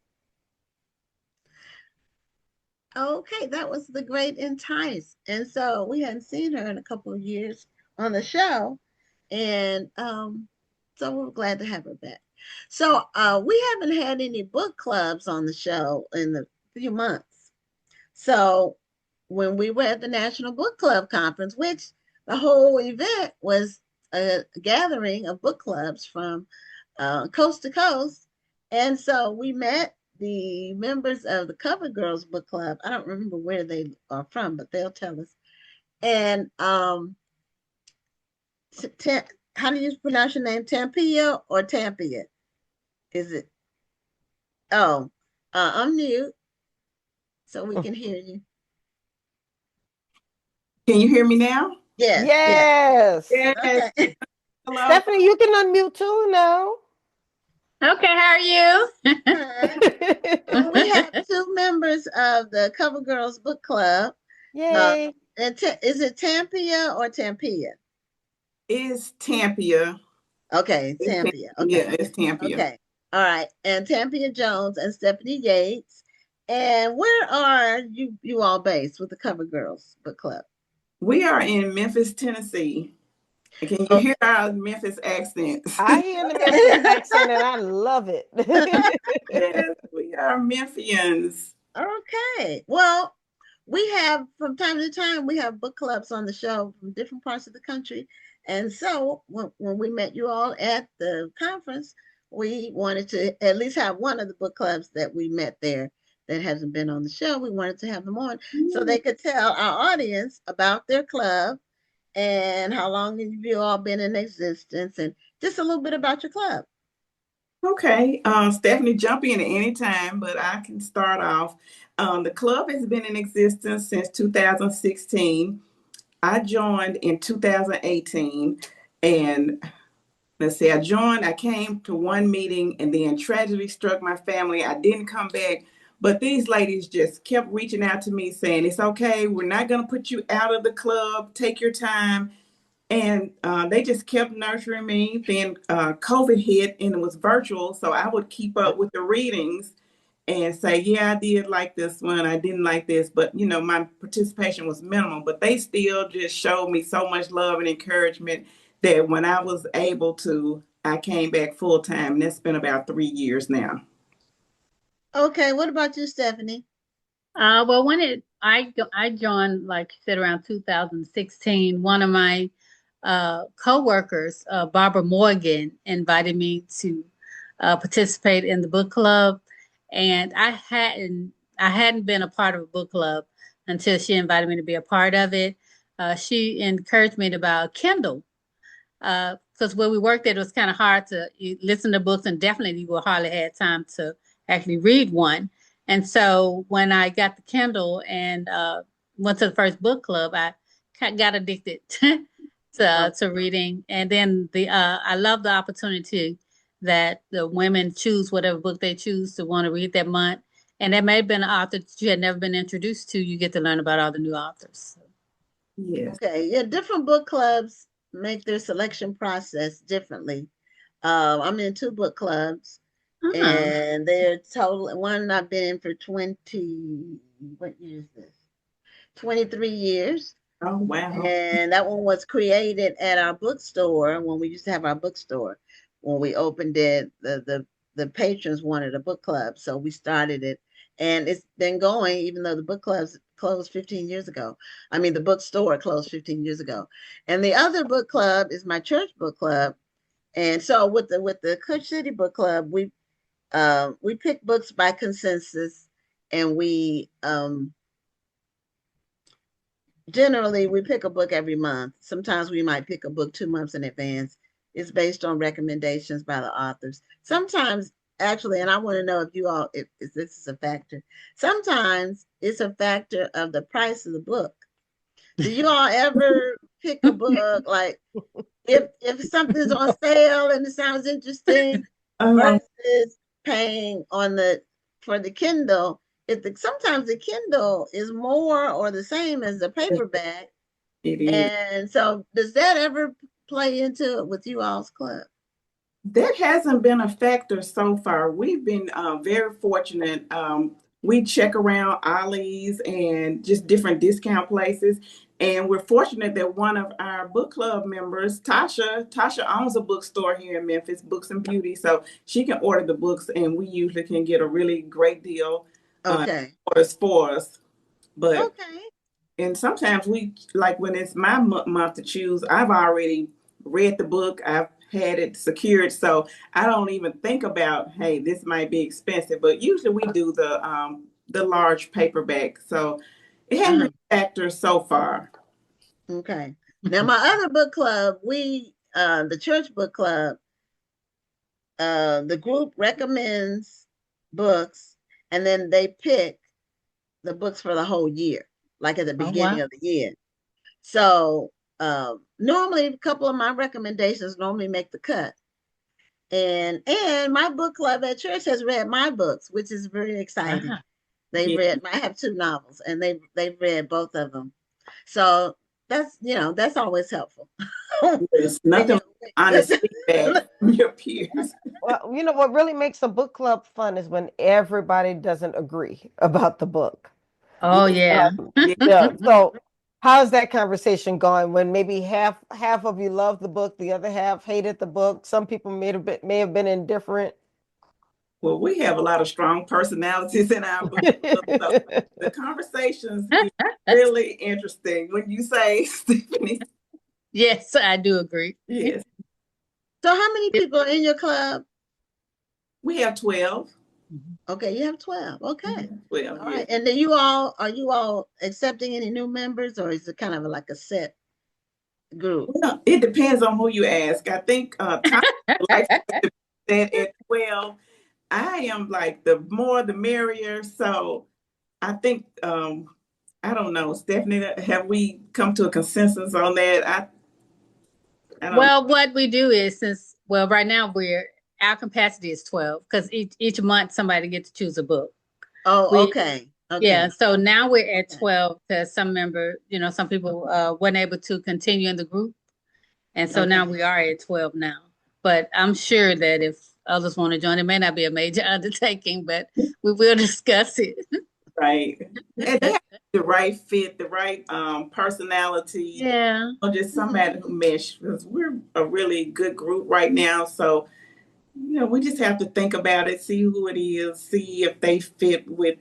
Okay, that was the great Entice. And so we hadn't seen her in a couple of years on the show. And so we're glad to have her back. So we haven't had any book clubs on the show in a few months. So when we were at the National Book Club Conference, which the whole event was a gathering of book clubs from coast to coast. And so we met the members of the Cover Girls Book Club. I don't remember where they are from, but they'll tell us. And how do you pronounce your name? Tampia or Tampia? Is it? Oh, unmute so we can hear you. Can you hear me now? Yes, yes. Yes. Yes. Okay. Hello. Stephanie, you can unmute too now. Okay, how are you? Well, we have two members of the Cover Girls Book Club. Yay. And is it Tampia or Tampia? It's Tampia. Okay, Tampia. Okay. Yeah, it's Tampia. Okay. All right. And Tampia Jones and Stephanie Yates. And where are you all based with the Cover Girls Book Club? We are in Memphis, Tennessee. Can you hear our Memphis accents? I hear the Memphis accent and I love it. Yes, we are Memphians. Okay. Well, we have from time to time we have book clubs on the show from different parts of the country. And so when we met you all at the conference, we wanted to at least have one of the book clubs that we met there that hasn't been on the show. We wanted to have them on so they could tell our audience about their club and how long have you all been in existence and just a little bit about your club. Okay, Stephanie, jump in at any time, but I can start off. The club has been in existence since 2016. I joined in 2018, and let's see, I came to one meeting, and then tragedy struck my family. I didn't come back, but these ladies just kept reaching out to me saying, it's okay, we're not going to put you out of the club, take your time. And they just kept nurturing me. Then COVID hit and it was virtual, so I would keep up with the readings. and say, yeah, I did like this one, I didn't like this, but my participation was minimal, but they still just showed me so much love and encouragement that when I was able to, I came back full time, and that's been about 3 years now. Okay, what about you, Stephanie? Well, when I joined, like you said, around 2016, one of my co-workers, Barbara Morgan, invited me to participate in the book club, and I hadn't been a part of a book club until she invited me to be a part of it. She encouraged me about Kindle, because where we worked at, it was kind of hard to listen to books, and definitely you will hardly had time to actually read one. And so when I got the Kindle and went to the first book club, I got addicted to reading. And then I love the opportunity that the women choose whatever book they choose to want to read that month. And that may have been an author that you had never been introduced to. You get to learn about all the new authors. Yes. Okay, yeah, different book clubs make their selection process differently. I'm in 2 book clubs, and they're total. One I've been in for 20. What year is this? 23 years. Oh, wow. And that one was created at our bookstore when we used to have our bookstore. When we opened it, the patrons wanted a book club, so we started it, and it's been going even though the book clubs closed 15 years ago. I mean, the bookstore closed 15 years ago. And the other book club is my church book club. And so with the Kush City Book Club, we pick books by consensus, and we generally we pick a book every month. Sometimes we might pick a book 2 months in advance. It's based on recommendations by the authors. Sometimes, actually, and I want to know if you all, if this is a factor. Sometimes it's a factor of the price of the book. Do you all ever pick a book like if something's on sale and it sounds interesting versus paying for the Kindle? Sometimes the Kindle is more or the same as the paperback. It is. And so does that ever play into it with you all's club? That hasn't been a factor so far. We've been very fortunate. We check around Ollie's and just different discount places. And we're fortunate that one of our book club members, Tasha owns a bookstore here in Memphis, Books and Beauty. So she can order the books, and we usually can get a really great deal. Okay. Orders for us. But okay. And sometimes we, like when it's my month to choose, I've already read the book. I've had it secured. So I don't even think about, hey, this might be expensive. But usually we do the large paperback. So it hasn't been a factor so far. Okay. Now my other book club, the church book club, the group recommends books, and then they pick the books for the whole year, like at the beginning of the year. So normally a couple of my recommendations normally make the cut. And my book club at church has read my books, which is very exciting. I have 2 novels, and they've read both of them. So that's always helpful. There's nothing honest feedback from your peers. Well, what really makes a book club fun is when everybody doesn't agree about the book. Oh, yeah. Yeah. So how's that conversation going when maybe half of you love the book, the other half hated the book? Some people may have been indifferent. Well, we have a lot of strong personalities in our book club, so the conversations is really interesting. When you say, Stephanie. Yes, I do agree. Yes. So how many people are in your club? We have 12. Okay, you have 12. Okay. 12. All right. And then are you all accepting any new members, or is it kind of like a set group? Well, it depends on who you ask. I think Tom likes to say at 12. I am like the more the merrier. So I think I don't know, Stephanie, have we come to a consensus on that? Well, what we do is right now our capacity is 12 because each month somebody gets to choose a book. Oh, okay. Yeah. So now we're at 12 because some people weren't able to continue in the group. And so now we are at 12 now. But I'm sure that if others want to join. It may not be a major undertaking, but we will discuss it. Right. And they have the right fit, the right personality. Yeah. Or just somebody who mesh, because we're a really good group right now. So, we just have to think about it, see who it is, see if they fit with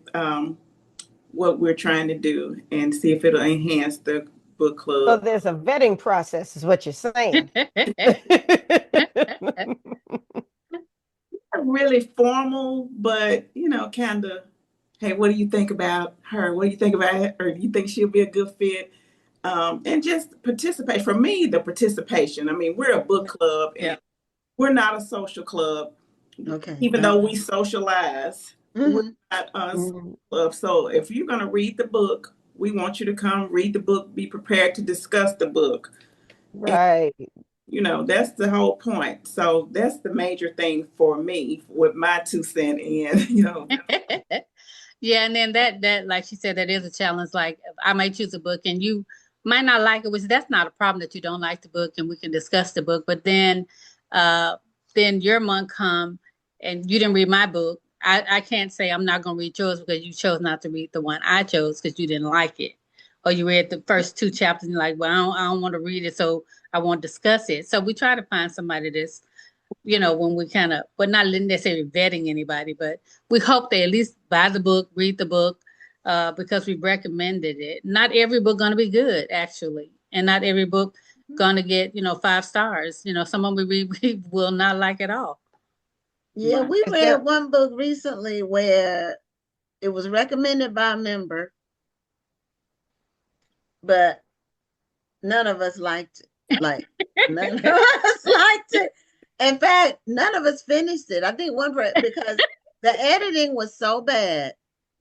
what we're trying to do, and see if it'll enhance the book club. So there's a vetting process, is what you're saying. Not really formal, but kind of, hey, what do you think about her? What do you think about her? Or do you think she'll be a good fit? And just participate. For me, the participation. I mean, we're a book club, and we're not a social club. Okay. Even though we socialize, we're not a club. So if you're going to read the book, we want you to come read the book, be prepared to discuss the book. Right. And, that's the whole point. So that's the major thing for me with my 2 cents in, Yeah, and then that like she said, that is a challenge. Like I might choose a book and you might not like it, which that's not a problem that you don't like the book and we can discuss the book. But then your month come and you didn't read my book. I can't say I'm not going to read yours because you chose not to read the one I chose because you didn't like it. Or you read the first 2 chapters and you're like, well, I don't want to read it, so I won't discuss it. So we try to find somebody that's, when we kind of, but not necessarily vetting anybody, but we hope they at least buy the book, read the book, because we recommended it. Not every book going to be good, actually. And not every book going to get, 5 stars. Some of them we will not like at all. Yeah, we read one book recently where it was recommended by a member, but none of us liked it. Like, none of us liked it. In fact, none of us finished it. I think because the editing was so bad.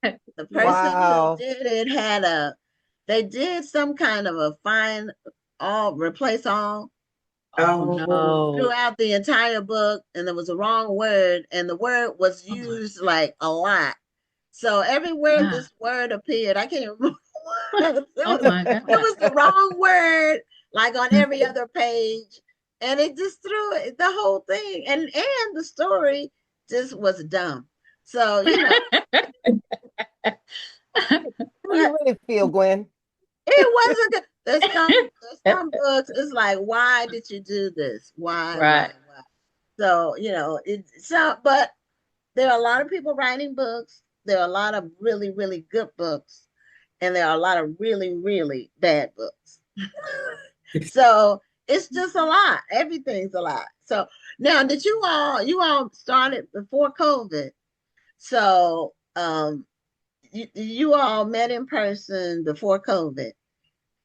The person who did it they did some kind of a replace all. Oh no. Throughout the entire book, and there was a wrong word, and the word was used like a lot. So everywhere this word appeared, I can't remember. My God. It was the wrong word, like on every other page, and it just threw the whole thing, and the story just was dumb. So How do you really feel, Gwen? It wasn't good. There's some books. It's like, why did you do this? Why? Right. Why? So but there are a lot of people writing books. There are a lot of really, really good books, and there are a lot of really, really bad books. So it's just a lot. Everything's a lot. So now, did you all started before COVID? So you all met in person before COVID.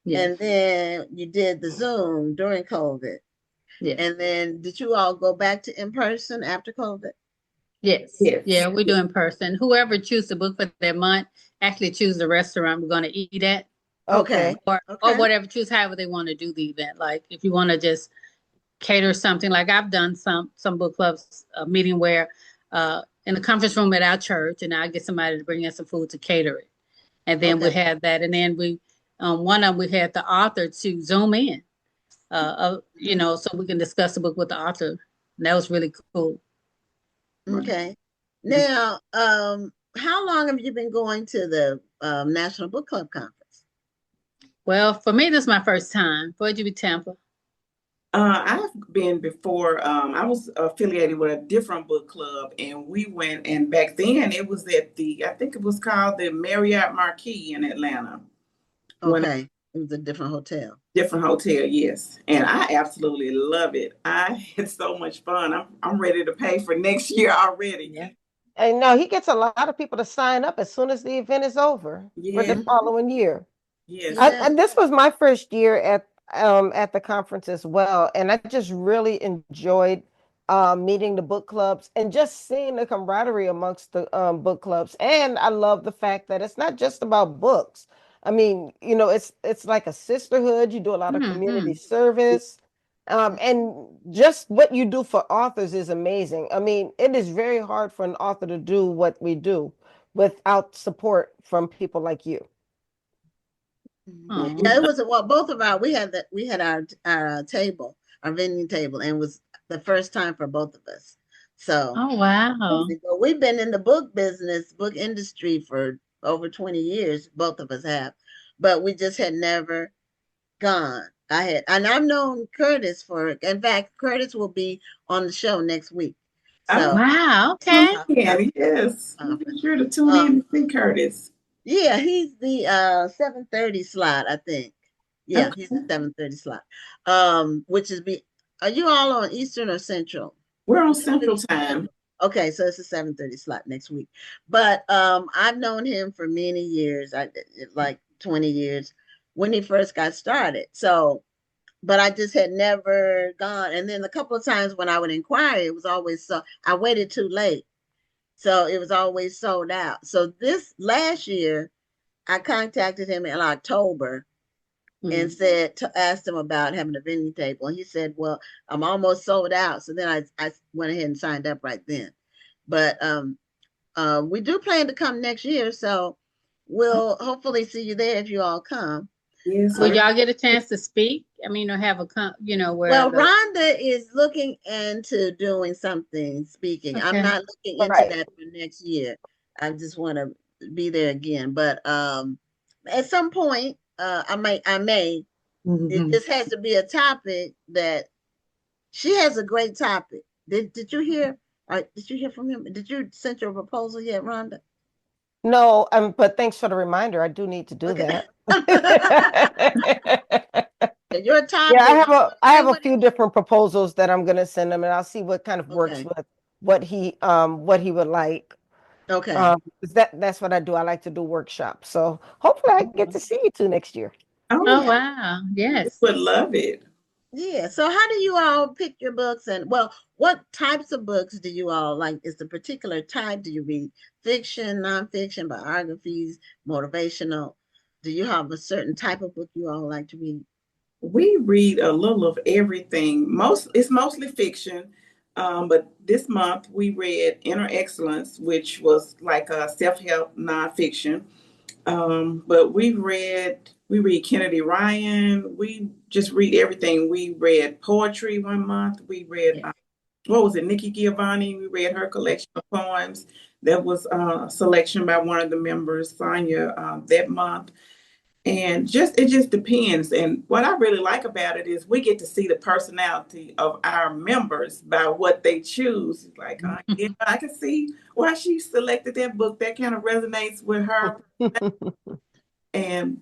Yes. And then you did the Zoom during COVID. Yes. And then did you all go back to in person after COVID? Yes. Yeah, we do in person. Whoever chooses the book for their month actually choose the restaurant we're going to eat at. Okay. Or whatever, choose however they want to do the event. Like if you want to just cater something, like I've done some book clubs meeting where in the conference room at our church, and I get somebody to bring in some food to cater it. And then we had that. And then we one of them, we had the author to Zoom in, so we can discuss the book with the author. And that was really cool. Okay. Now, how long have you been going to the National Book Club Conference? Well, for me, this is my first time. Where'd you be, Tampa? I've been before. I was affiliated with a different book club, and we went. And back then, it was at I think it was called the Marriott Marquis in Atlanta. Okay, it was a different hotel. Different hotel, yes. And I absolutely love it. I had so much fun. I'm ready to pay for next year already. Yeah. And no, he gets a lot of people to sign up as soon as the event is over for the following year. Yes. And this was my first year at the conference as well, and I just really enjoyed meeting the book clubs and just seeing the camaraderie amongst the book clubs. And I love the fact that it's not just about books. I mean, it's like a sisterhood. You do a lot of community service. And just what you do for authors is amazing. I mean, it is very hard for an author to do what we do without support from people like you. Yeah, it was both of our we had our table, our vending table, and it was the first time for both of us. So, Oh, wow. we've been in the book business, book industry for over 20 years. Both of us have, but we just had never gone. And I've known Curtis in fact, Curtis will be on the show next week. Oh, So, Wow. tune Okay. in. Yes. Be sure to tune in to see Curtis. yeah, he's the 7:30 slot, I think. Yeah, Okay. he's the 7:30 slot. Which is are you all on Eastern or Central? We're on Central Time. Okay, so it's a 7:30 slot next week. But I've known him for many years, like 20 years when he first got started. So, but I just had never gone. And then a couple of times when I would inquire, it was always I waited too late. So it was always sold out. So this last year, I contacted him in October and asked him about having a vending table. And he said, well, I'm almost sold out. So then I went ahead and signed up right then. But we do plan to come next year. So we'll hopefully see you there if you all come. Yes. Will y'all get a chance to speak? I mean, or have where Well, Rhonda is looking into doing something speaking. Okay. I'm not looking into that for next year. I just want to be there again. But at some point, I may. It just has to be a topic that she has a great topic. Did you hear? Did you hear from him? Did you send your proposal yet, Rhonda? No, but thanks for the reminder. I do need to do that. Your topic. Yeah, I have a few different proposals that I'm gonna send him, and I'll see what kind of works with what he would like. Okay. That's what I do. I like to do workshops. So hopefully I get to see you two next year. Oh wow. Yes. Would love it. Yeah. So how do you all pick your books? And what types of books do you all like? Is the particular type? Do you read fiction, nonfiction, biographies, motivational? Do you have a certain type of book you all like to read? We read a little of everything. It's mostly fiction. But this month we read Inner Excellence, which was like a self-help nonfiction. But we read Kennedy Ryan. We just read everything. We read poetry one month. We read, what was it, Nikki Giovanni. We read her collection of poems. That was a selection by one of the members, Sonia, that month. And it just depends. And what I really like about it is we get to see the personality of our members by what they choose. Like, yeah, I can see why she selected that book. That kind of resonates with her.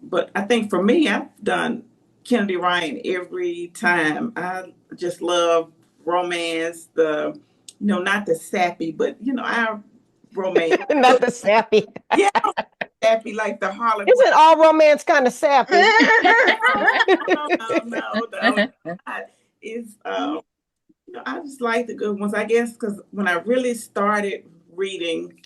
But I think for me, I've done Kennedy Ryan every time. I just love romance, not the sappy, but our romance. Not the sappy. Yeah. Sappy like the Harlem. Isn't all romance kind of sappy? No. It's I just like the good ones, I guess, because when I really started reading,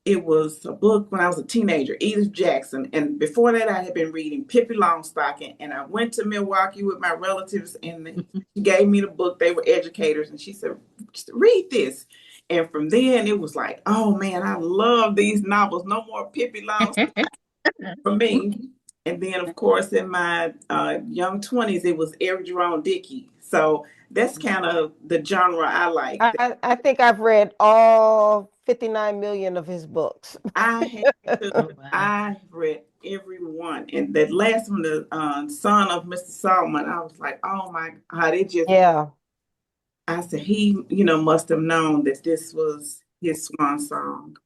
it was a book when I was a teenager, Edith Jackson, and before that I had been reading Pippi Longstocking, and I went to Milwaukee with my relatives, and she gave me the book. They were educators, and she said, "Read this." And from then it was like, oh man, I love these novels. No more Pippi Longstocking for me. And then, of course, in my young 20s, it was Eric Jerome Dickey. So that's kind of the genre I like. I think I've read all 59 million of his books. I have to. Wow. I've read every one. And that last one, the Son of Mr. Solomon, I was like, oh my God, it just... Yeah. I said, he, must have known that this was his swan song.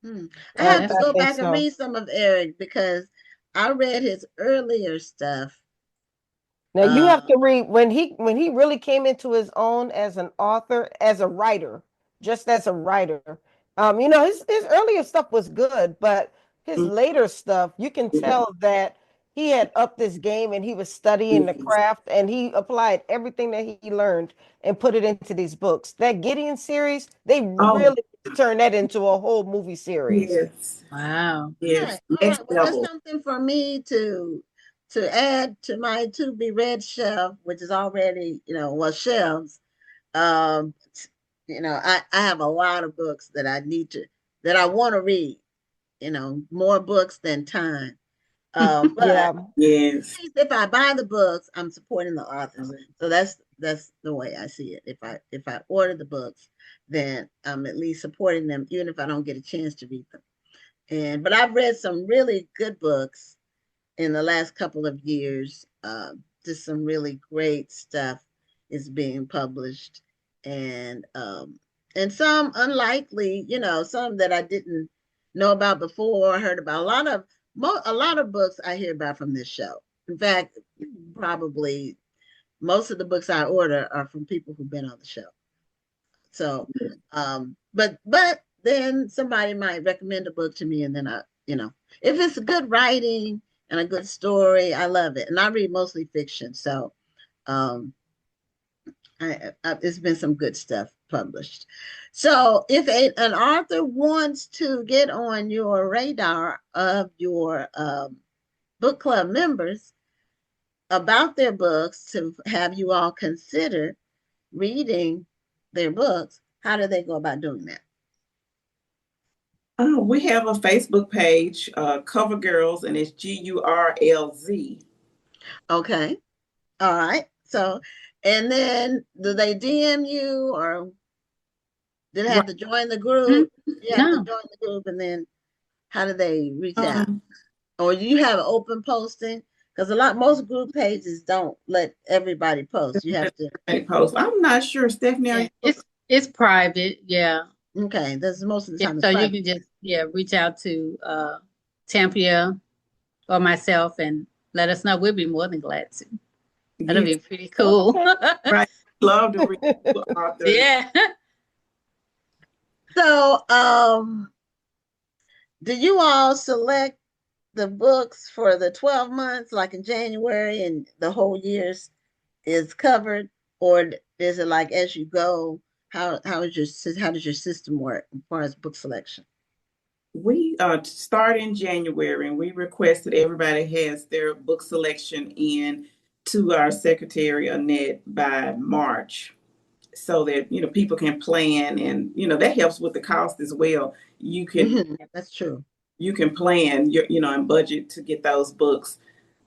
I have to go back and read some of Eric because I read his earlier stuff. Now you have to read when he really came into his own as an author, as a writer, just as a writer. His earlier stuff was good, but his later stuff, you can tell that he had upped his game and he was studying the craft and he applied everything that he learned and put it into these books. That Gideon series, they really turned that into a whole movie series. Yes. Wow. Yes. All right. Well, that's something for me to add to my to be read shelf, which is already, shelves. I have a lot of books that I want to read, more books than time. But Yeah. Yes. if I buy the books, I'm supporting the authors. So that's the way I see it. If I order the books, then I'm at least supporting them, even if I don't get a chance to read them. But I've read some really good books in the last couple of years. Just some really great stuff is being published, and some unlikely, some that I didn't know about before, heard about. A lot of books I hear about from this show. In fact, probably most of the books I order are from people who've been on the show. So, but then somebody might recommend a book to me, and then if it's good writing and a good story, I love it. And I read mostly fiction, so it's been some good stuff published. So if an author wants to get on your radar of your book club members about their books, to have you all consider reading their books, how do they go about doing that? We have a Facebook page, Cover Girls, and it's GURLZ. Okay. All right. So, and then do they DM you, or do they have to join the group? You have to join the group, and then how do they reach out? Or do you have an open posting? Because most group pages don't let everybody post. You have to post. I'm not sure, Stephanie. It's private, yeah. Okay, that's most of the time. So you can just reach out to Tampia or myself and let us know. We'll be more than glad to. That'll be pretty cool. Right, love to read authors. Yeah. So, do you all select the books for the 12 months, like in January, and the whole year's is covered, or is it like as you go? How does your system work as far as book selection? We start in January, and we request that everybody has their book selection in to our secretary Annette by March, so that people can plan, and that helps with the cost as well. You can that's true. You can plan your and budget to get those books.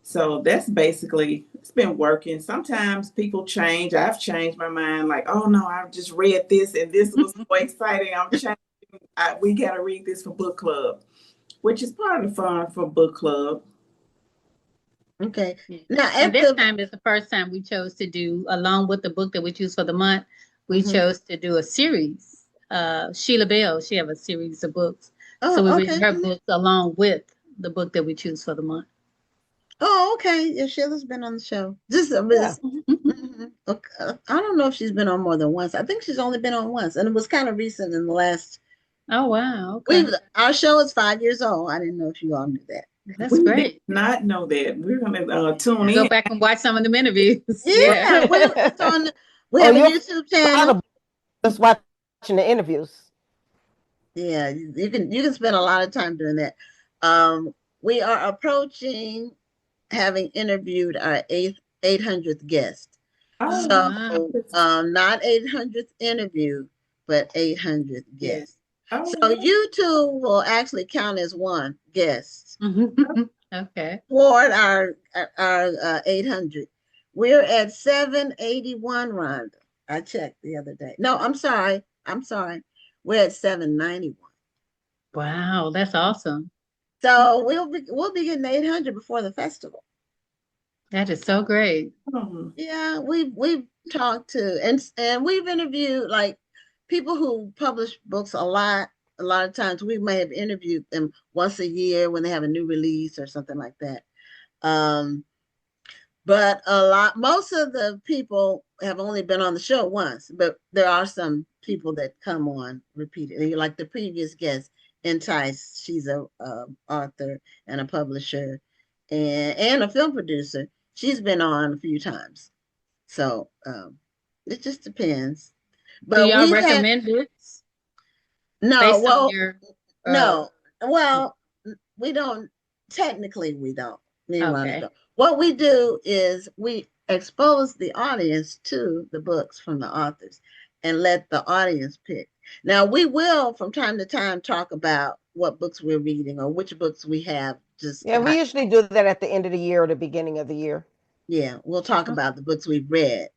So that's basically, it's been working. Sometimes people change. I've changed my mind, like, oh no, I've just read this and this was so exciting. I'm changing. We got to read this for book club, which is part of the fun for book club. Okay. Now, and this time is the first time we chose to do, along with the book that we choose for the month, we chose to do a series. Sheila Bell, she have a series of books. So we read her books along with the book that we choose for the month. Oh, okay. Yeah, Sheila's been on the show. I don't know if she's been on more than once. I think she's only been on once, and it was kind of recent in the last. Oh wow! Okay. Our show is 5 years old. I didn't know if you all knew that. That's great. Did not know that. We're gonna tune in. Go back and watch some of the interviews. Yeah, we have a YouTube channel. Just watching the interviews. Yeah, you can spend a lot of time doing that. We are approaching having interviewed our 800th guest. Not 800th interview, but 800th guest. So YouTube will actually count as one guest. Okay. Toward our 800. We're at 781, Rhonda. I checked the other day. No, I'm sorry. We're at 791. Wow, that's awesome. So we'll be getting 800 before the festival. That is so great. Yeah, we've talked to and we've interviewed like people who publish books a lot. A lot of times we may have interviewed them once a year when they have a new release or something like that. But most of the people have only been on the show once, but there are some people that come on repeatedly, like the previous guest, Entice. She's a author and a publisher and a film producer. She's been on a few times. So it just depends. But do y'all recommend books? No, no. Well, we don't. Technically, we don't. Okay. What we do is we expose the audience to the books from the authors and let the audience pick. Now we will from time to time talk about what books we're reading or which books we have just Yeah, we usually do that at the end of the year or the beginning of the year. yeah, we'll talk about the books we've read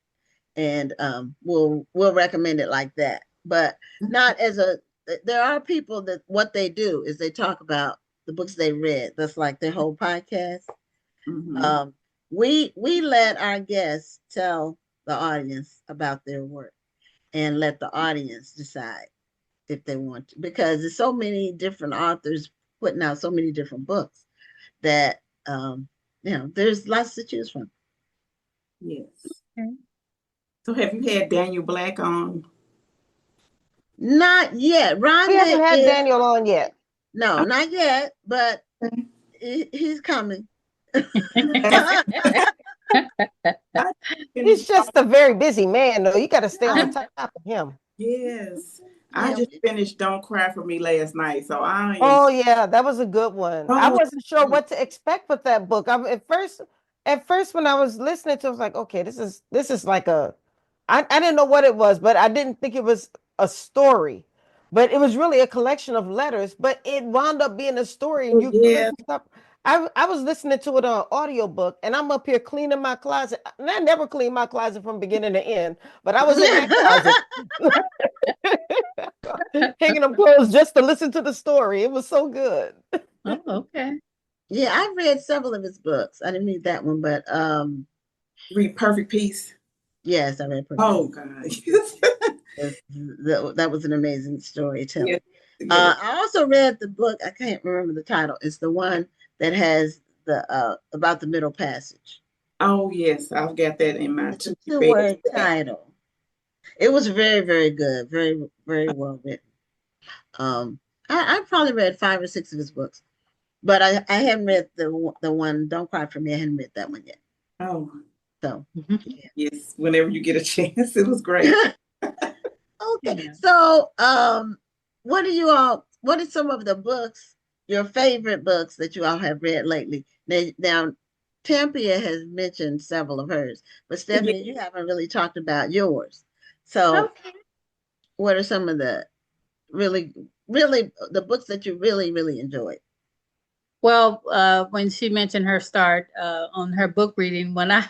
and we'll recommend it like that. But not as a there are people that what they do is they talk about the books they read. That's like their whole podcast. We let our guests tell the audience about their work and let the audience decide if they want to, because there's so many different authors putting out so many different books that there's lots to choose from. Yes. Okay. So have you had Daniel Black on? Not yet. Rhonda we haven't had Daniel on yet. No, not yet, but he's coming. He's just a very busy man, though. You got to stay on top of him. Yes. I just finished Don't Cry for Me last night, so I am... Oh yeah, that was a good one. I wasn't sure what to expect with that book. At first when I was listening to it, I was like, okay, this is like I didn't know what it was, but I didn't think it was a story. But it was really a collection of letters, but it wound up being a story, and you couldn't stop. I was listening to it on audiobook, and I'm up here cleaning my closet. And I never clean my closet from beginning to end, but I was in that closet hanging up clothes just to listen to the story. It was so good. Oh, okay. Yeah, I've read several of his books. I didn't read that one, but read Perfect Peace. Yes, I read Perfect Peace. God. That was an amazing storytelling. I also read the book, I can't remember the title. It's the one that has the about the Middle Passage. Oh yes, I've got that in my two-word title. It was very, very good, very, very well written. I probably read 5 or 6 of his books, but I haven't read the one Don't Cry for Me. I hadn't read that one yet. Oh, so yeah. Yes, whenever you get a chance, it was great. Okay, so what are some of the books, your favorite books that you all have read lately? Now Tampia has mentioned several of hers, but Stephanie, you haven't really talked about yours. So what are some of the really the books that you really, really enjoyed? Well, when she mentioned her start on her book reading, when I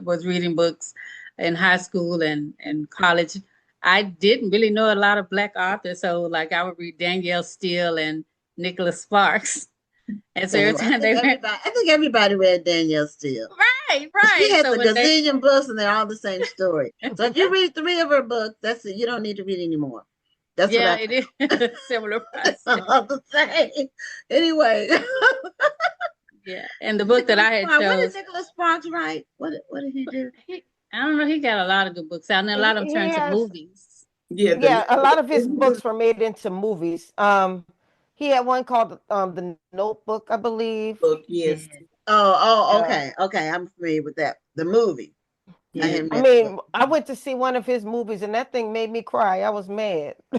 was reading books in high school and college, I didn't really know a lot of Black authors. So like I would read Danielle Steele and Nicholas Sparks. And so every time I think everybody read Danielle Steele. Right. She has a gazillion books and they're all the same story. So if you read 3 of her books, that's it. You don't need to read anymore. That's what it is. Similar process. The same. Anyway. Yeah. And the book that I had chose. What did Nicholas Sparks write? What did he do? I don't know. He got a lot of good books out, and a lot of them turned to movies. Yeah, a lot of his books were made into movies. He had one called The Notebook, I believe. Yes. Okay. I'm familiar with that. The movie. Yeah. I mean, I went to see one of his movies, and that thing made me cry. I was mad. I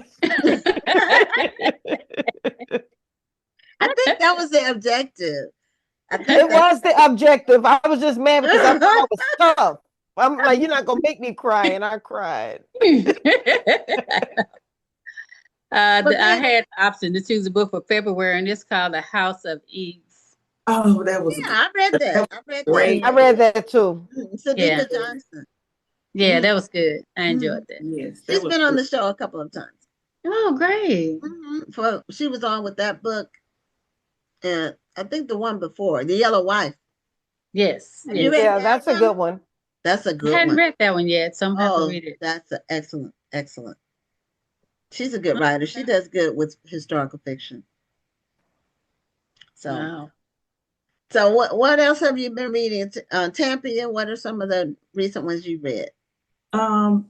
think that was the objective. It was the objective. I was just mad because I thought it was tough. I'm like, you're not gonna make me cry, and I cried. I had the option to choose a book for February, and it's called The House of Eve. Oh, that was I read that. I read that too. Sadika Johnson. Yeah, that was good. I enjoyed that. Yes, she's been on the show a couple of times. Oh, great! She was on with that book, and I think the one before, The Yellow Wife. Yes. Yeah, that's a good one. That's a good one. I hadn't read that one yet, so I'm happy to read it. That's excellent. She's a good writer. She does good with historical fiction. So, wow. So what else have you been reading? Tampia, what are some of the recent ones you read?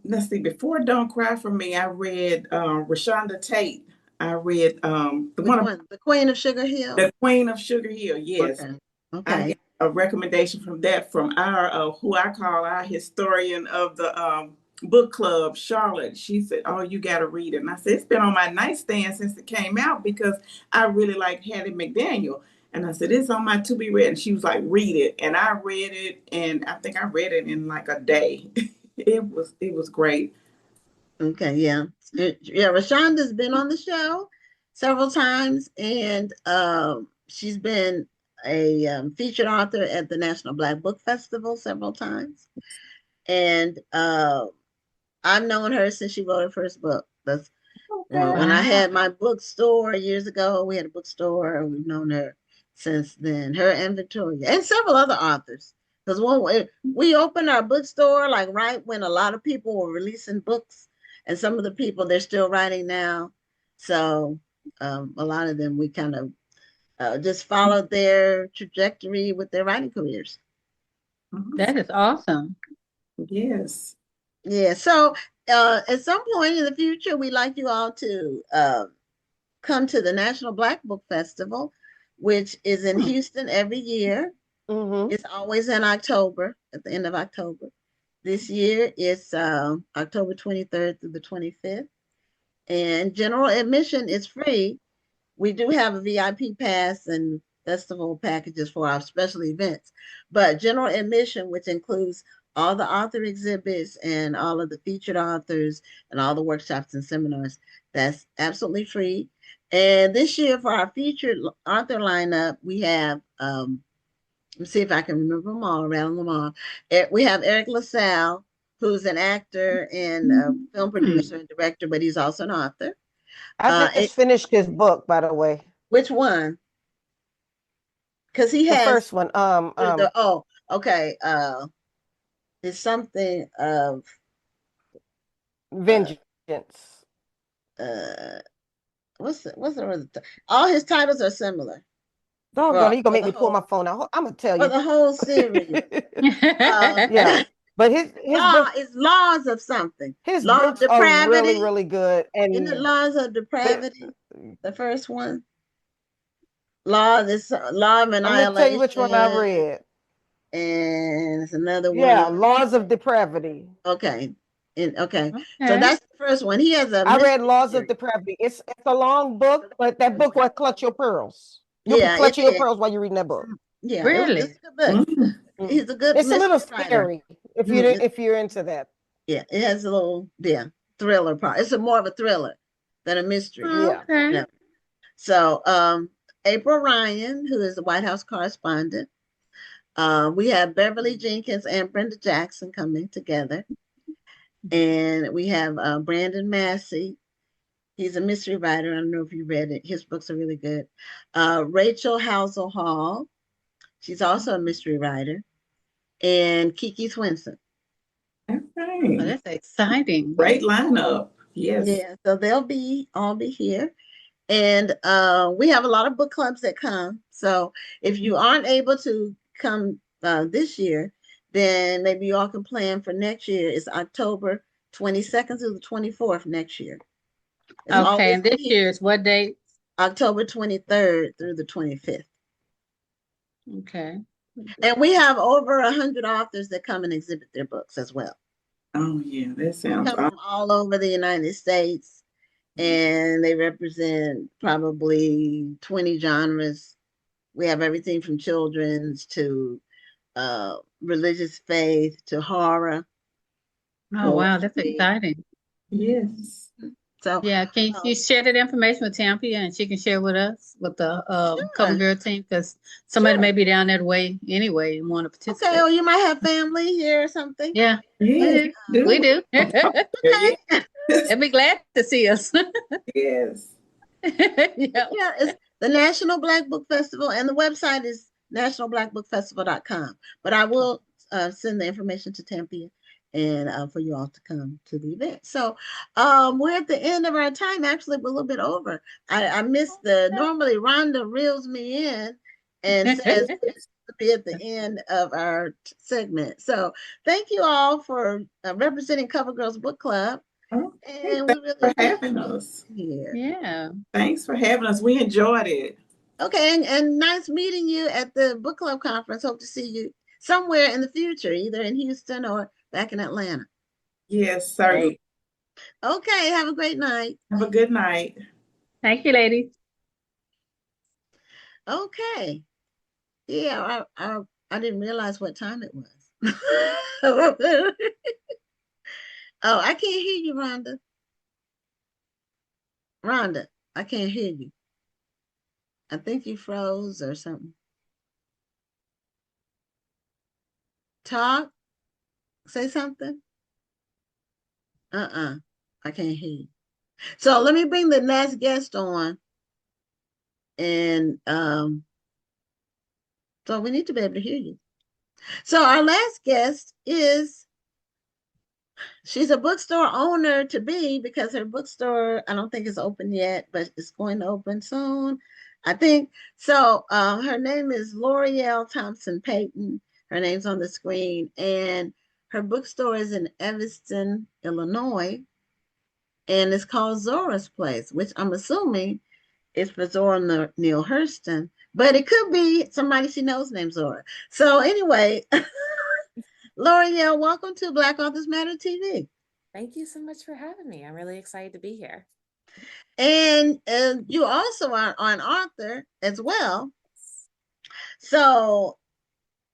Let's see. Before Don't Cry for Me, I read Rashonda Tate. I read The Queen of Sugar Hill. The Queen of Sugar Hill. Yes. Okay. I got a recommendation from our who I call our historian of the book club, Charlotte. She said, "Oh, you got to read it." And I said, "It's been on my nightstand since it came out because I really like Hattie McDaniel." And I said, "It's on my to be read." And she was like, "Read it." And I read it, and I think I read it in like a day. It was great. Okay, yeah. Yeah, Rashonda's been on the show several times, and she's been a featured author at the National Black Book Festival several times. And I've known her since she wrote her first book. That's when I had my bookstore years ago. We had a bookstore, and we've known her since then. Her and Victoria, and several other authors. Because when we opened our bookstore, like right when a lot of people were releasing books, and some of the people they're still writing now. So a lot of them we kind of just followed their trajectory with their writing careers. That is awesome. Yes. Yeah. So at some point in the future, we'd like you all to come to the National Black Book Festival, which is in Houston every year. It's always in October, at the end of October. This year it's October 23rd through the 25th. And general admission is free. We do have a VIP pass and festival packages for our special events, but general admission, which includes all the author exhibits and all of the featured authors and all the workshops and seminars, that's absolutely free. And this year for our featured author lineup, we have, let's see if I can remember them all, rattle them off. We have Eric LaSalle, who's an actor and a film producer and director, but he's also an author. I just finished his book, by the way. Which one? Because he The has first one. Okay. It's something of Vengeance. What's the all his titles are similar. Doggone, you gonna make me pull my phone out. I'm gonna tell you the whole series. Yeah, but his book is Laws of something. His Law books of Depravity. are really, really good. And isn't it Laws of Depravity? The first one. Law of Annihilation. I'm gonna tell you which one I read. And it's another one. Yeah, Laws of Depravity. Okay. Okay. So that's the first one. He has I read Laws of Depravity. It's a long book, but that book will clutch your pearls. You'll be clutching your pearls while you're reading that book. Yeah, really? It's a good book. He's a good. It's a little scary if you're into that. Yeah, it has a little thriller part. It's more of a thriller than a mystery. Okay. Yeah. So April Ryan, who is the White House correspondent. We have Beverly Jenkins and Brenda Jackson coming together. And we have Brandon Massey. He's a mystery writer. I don't know if you read it. His books are really good. Rachel Housel Hall. She's also a mystery writer. And Kiki Swinson. Okay. Oh, that's exciting. Great lineup. Yes. Yeah, so they'll all be here. And we have a lot of book clubs that come. So if you aren't able to come this year, then maybe you all can plan for next year. It's October 22nd through the 24th next year. Okay, and this year is what date? October 23rd through the 25th. Okay. And we have over 100 authors that come and exhibit their books as well. Oh, yeah, that sounds awesome. From all over the United States, and they represent probably 20 genres. We have everything from children's to religious faith to horror. Oh, wow, that's exciting. Yes. So yeah, can you share that information with Tampia and she can share with us with the Cover Girl team, because somebody may be down that way anyway and want to participate. Okay, or you might have family here or something. Yeah, we do. Okay. They'll be glad to see us. Yes. Yeah, it's the National Black Book Festival, and the website is nationalblackbookfestival.com. But I will send the information to Tampia and for you all to come to the event. So we're at the end of our time. Actually, we're a little bit over. I missed normally Rhonda reels me in and says to be at the end of our segment. So thank you all for representing Cover Girls Book Club. And we really for having us here. Yeah. Thanks for having us. We enjoyed it. Okay, and nice meeting you at the book club conference. Hope to see you somewhere in the future, either in Houston or back in Atlanta. Yes, certainly. Okay, have a great night. Have a good night. Thank you, ladies. Okay. Yeah, I didn't realize what time it was. Oh, I can't hear you, Rhonda. Rhonda, I can't hear you. I think you froze or something. Talk, say something. I can't hear you. So let me bring the next guest on. And so we need to be able to hear you. So our last guest she's a bookstore owner to be, because her bookstore, I don't think is open yet, but it's going to open soon, I think. So her name is L'Oreal Thompson Payton. Her name's on the screen, and her bookstore is in Evanston, Illinois, and it's called Zora's Place, which I'm assuming is for Zora Neale Hurston, but it could be somebody she knows named Zora. So anyway, L'Oreal, welcome to Black Authors Matter TV. Thank you so much for having me. I'm really excited to be here. And you also are an author as well. So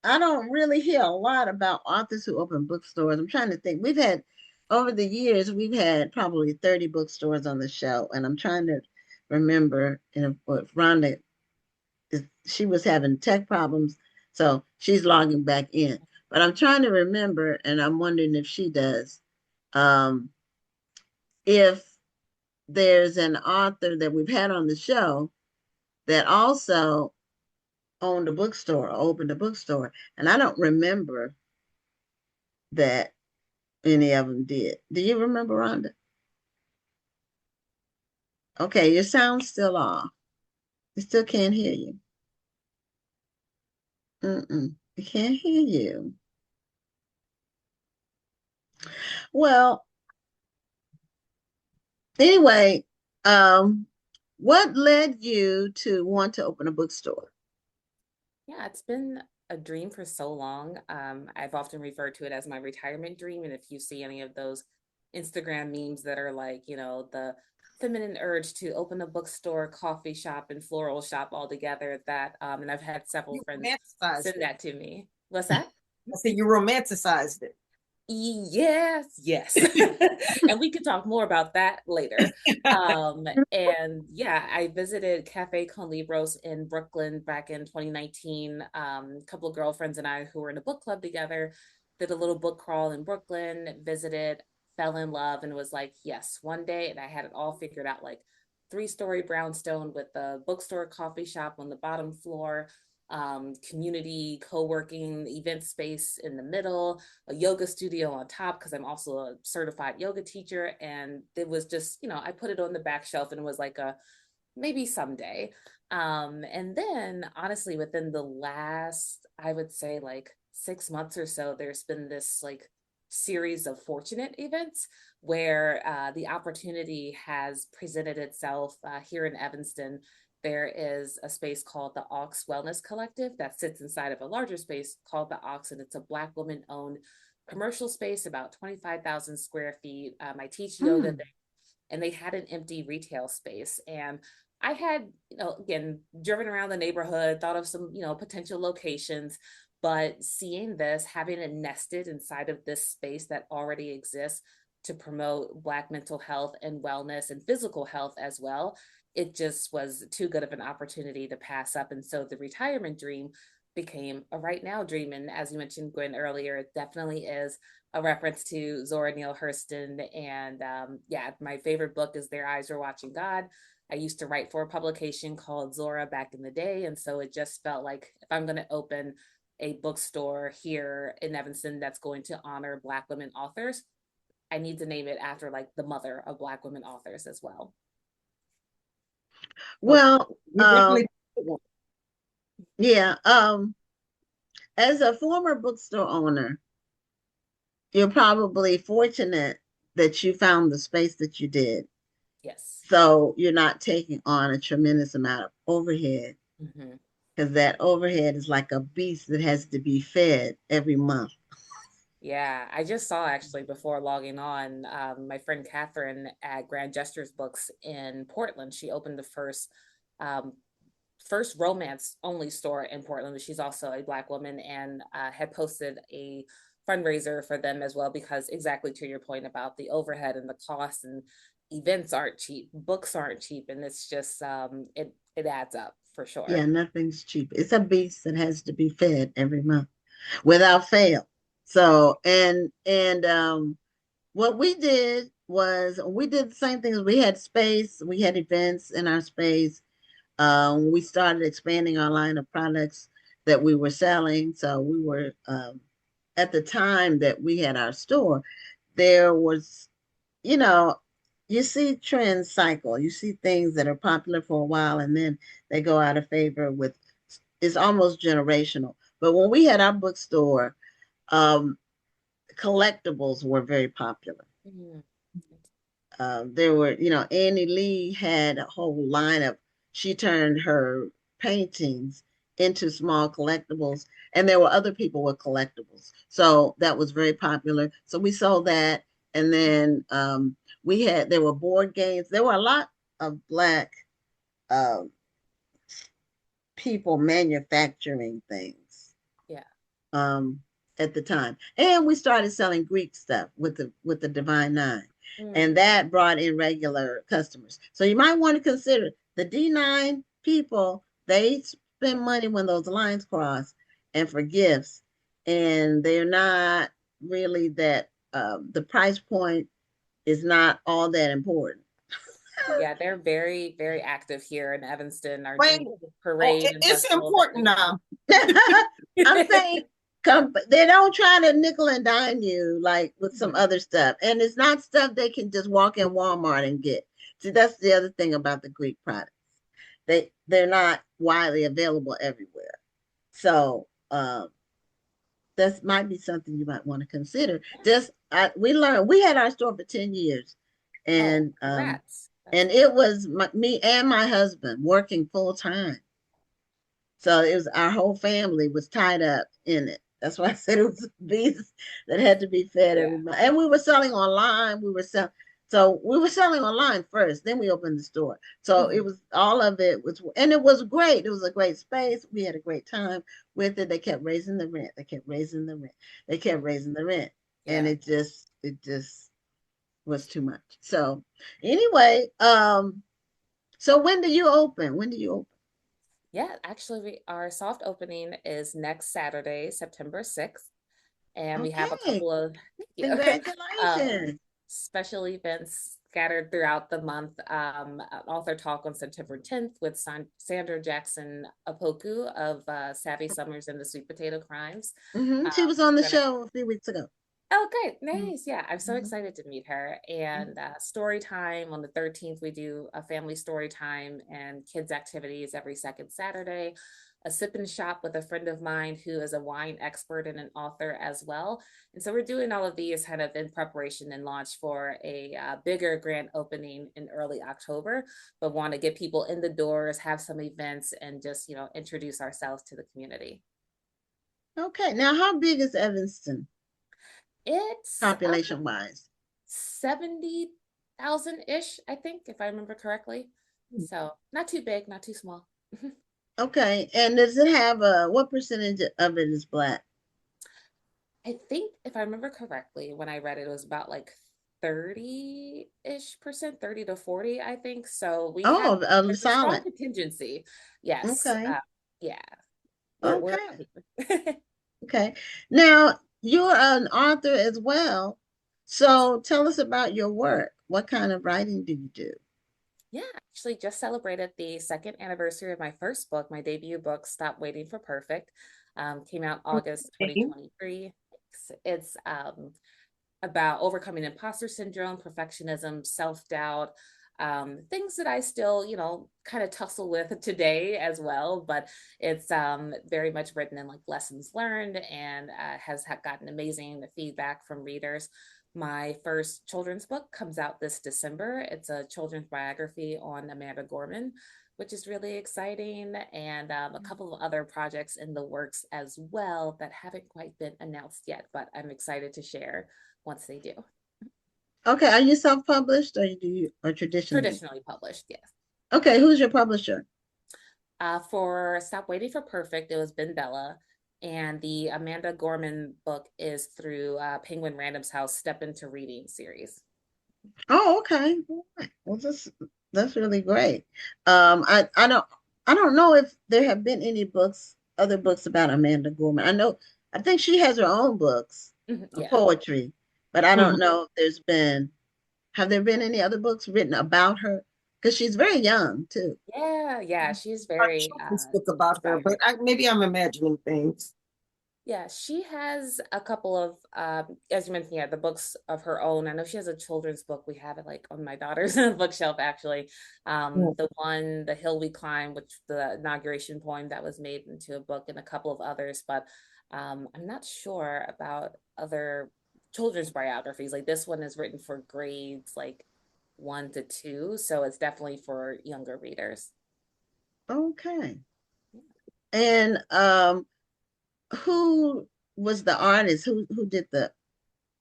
I don't really hear a lot about authors who open bookstores. I'm trying to think. Over the years, we've had probably 30 bookstores on the show, and I'm trying to remember, and if Rhonda, she was having tech problems, so she's logging back in. But I'm trying to remember, and I'm wondering if she does, if there's an author that we've had on the show that also owned a bookstore or opened a bookstore. And I don't remember that any of them did. Do you remember, Rhonda? Okay, your sound's still off. We still can't hear you. We can't hear you. Well, anyway, what led you to want to open a bookstore? Yeah, it's been a dream for so long. I've often referred to it as my retirement dream. And if you see any of those Instagram memes that are like, the feminine urge to open a bookstore, coffee shop, and floral shop all together, and I've had several friends send that to me. What's that? I said you romanticized it. Yes. And we could talk more about that later. And yeah, I visited Cafe Con Libros in Brooklyn back in 2019. A couple of girlfriends and I who were in a book club together did a little book crawl in Brooklyn, visited, fell in love, and was like, yes, one day. And I had it all figured out, like 3-story brownstone with a bookstore, coffee shop on the bottom floor, community co-working event space in the middle, a yoga studio on top, because I'm also a certified yoga teacher. And it was just, I put it on the back shelf and it was like maybe someday. And then honestly, within the last, I would say like 6 months or so, there's been this like series of fortunate events where the opportunity has presented itself here in Evanston. There is a space called the Ox Wellness Collective that sits inside of a larger space called the Ox, and it's a Black woman-owned commercial space, about 25,000 square feet. I teach yoga there, and they had an empty retail space. And I had, again, driven around the neighborhood, thought of some, potential locations, but seeing this, having it nested inside of this space that already exists to promote Black mental health and wellness and physical health as well, it just was too good of an opportunity to pass up. And so the retirement dream became a right now dream. And as you mentioned, Gwen, earlier, it definitely is a reference to Zora Neale Hurston. And my favorite book is Their Eyes Were Watching God. I used to write for a publication called Zora back in the day. And so it just felt like if I'm going to open a bookstore here in Evanston that's going to honor Black women authors, I need to name it after like the mother of Black women authors as well. Well, yeah. As a former bookstore owner, you're probably fortunate that you found the space that you did. Yes. So you're not taking on a tremendous amount of overhead, because that overhead is like a beast that has to be fed every month. Yeah, I just saw actually before logging on, my friend Catherine at Grand Gestures Books in Portland. She opened the first romance only store in Portland. She's also a Black woman, and had posted a fundraiser for them as well, because exactly to your point about the overhead and the costs, and events aren't cheap, books aren't cheap, and it's just it adds up for sure. Yeah, nothing's cheap. It's a beast that has to be fed every month without fail. So, what we did was we did the same thing. We had space, we had events in our space. We started expanding our line of products that we were selling. So we were at the time that we had our store, there was, you know, you see trends cycle. You see things that are popular for a while and then they go out of favor with, it's almost generational. But when we had our bookstore, um, collectibles were very popular. Mm-hmm. There were, Annie Lee had a whole lineup. She turned her paintings into small collectibles, and there were other people with collectibles. So that was very popular. So we sold that. And then there were board games. There were a lot of Black uh, people manufacturing things. Yeah. At the time. And we started selling Greek stuff with the Divine Nine. And that brought in regular customers. So you might want to consider the D9 people, they spend money when those lines cross and for gifts. And they're not really that, the price point is not all that important. Yeah, they're very, very active here in Evanston. Our Wait, parade. it's important now. I'm saying they don't try to nickel and dime you like with some other stuff. And it's not stuff they can just walk in Walmart and get. See, that's the other thing about the Greek products. They're not widely available everywhere. So that might be something you might want to consider. We had our store for 10 years. And and it was me and my husband working full time. So it was our whole family was tied up in it. That's why I said it was a beast that had to be fed every month. And we were selling online. We were selling online first, then we opened the store. So it was all of it was, and it was great. It was a great space. We had a great time with it. They kept raising the rent. They kept raising the rent. They kept raising the rent. Yeah. And it just was too much. So anyway, so when do you open? Yeah, actually, our soft opening is next Saturday, September 6th. And we have a couple of congratulations. Special events scattered throughout the month. An author talk on September 10th with Sandra Jackson Apoku of Savvy Summers and the Sweet Potato Crimes. She was on the show a few weeks ago. Oh, great. Nice. Yeah, I'm so excited to meet her. And story time on the 13th, we do a family story time and kids activities every second Saturday. A sip and shop with a friend of mine who is a wine expert and an author as well. And so we're doing all of these kind of in preparation and launch for a bigger grand opening in early October, but want to get people in the doors, have some events, and just, introduce ourselves to the community. Okay. Now, how big is Evanston? It's population wise 70,000-ish, I think, if I remember correctly. So not too big, not too small. Okay. And does it have what percentage of it is Black? I think if I remember correctly, when I read it, it was about like 30-ish%, 30 to 40, I think. So we have a strong contingency. Yes. Okay. Yeah. Okay. Okay. Now, you're an author as well. So tell us about your work. What kind of writing do you do? Yeah, actually just celebrated the 2nd anniversary of my first book, my debut book, Stop Waiting for Perfect. Came out August 2023. It's about overcoming imposter syndrome, perfectionism, self-doubt, things that I still, kind of tussle with today as well, but it's very much written in like lessons learned and has gotten amazing feedback from readers. My first children's book comes out this December. It's a children's biography on Amanda Gorman, which is really exciting, and a couple of other projects in the works as well that haven't quite been announced yet, but I'm excited to share once they do. Okay, are you self-published or traditionally? Traditionally published, yes. Okay, who's your publisher? For Stop Waiting for Perfect, it was Ben Bella, And the Amanda Gorman book is through Penguin Random's House Step Into Reading series. Oh, okay. Well, that's really great. I don't know if there have been any other books about Amanda Gorman. I think she has her own books of Yeah. poetry, but I don't know if have there been any other books written about her? Because she's very young too. Yeah, she's very book about her, but maybe I'm imagining things. Yeah, she has a couple of, as you mentioned, the books of her own. I know she has a children's book. We have it like on my daughter's bookshelf, actually. The one, The Hill We Climb, which the inauguration poem that was made into a book, and a couple of others, but I'm not sure about other children's biographies. Like this one is written for grades like 1 to 2, so it's definitely for younger readers. Okay. And who was the artist? Who did the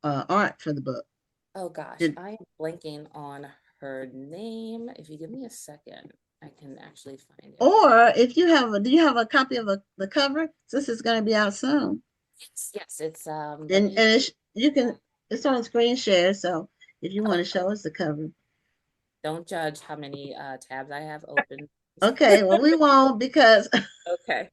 art for the book? Oh gosh, I am blanking on her name. If you give me a second, I can actually find it. Or if you do you have a copy of the cover? Since it's going to be out soon. Yes, it's it's on screen share. So if you want to show us the cover, don't judge how many tabs I have open. Okay, well we won't because okay.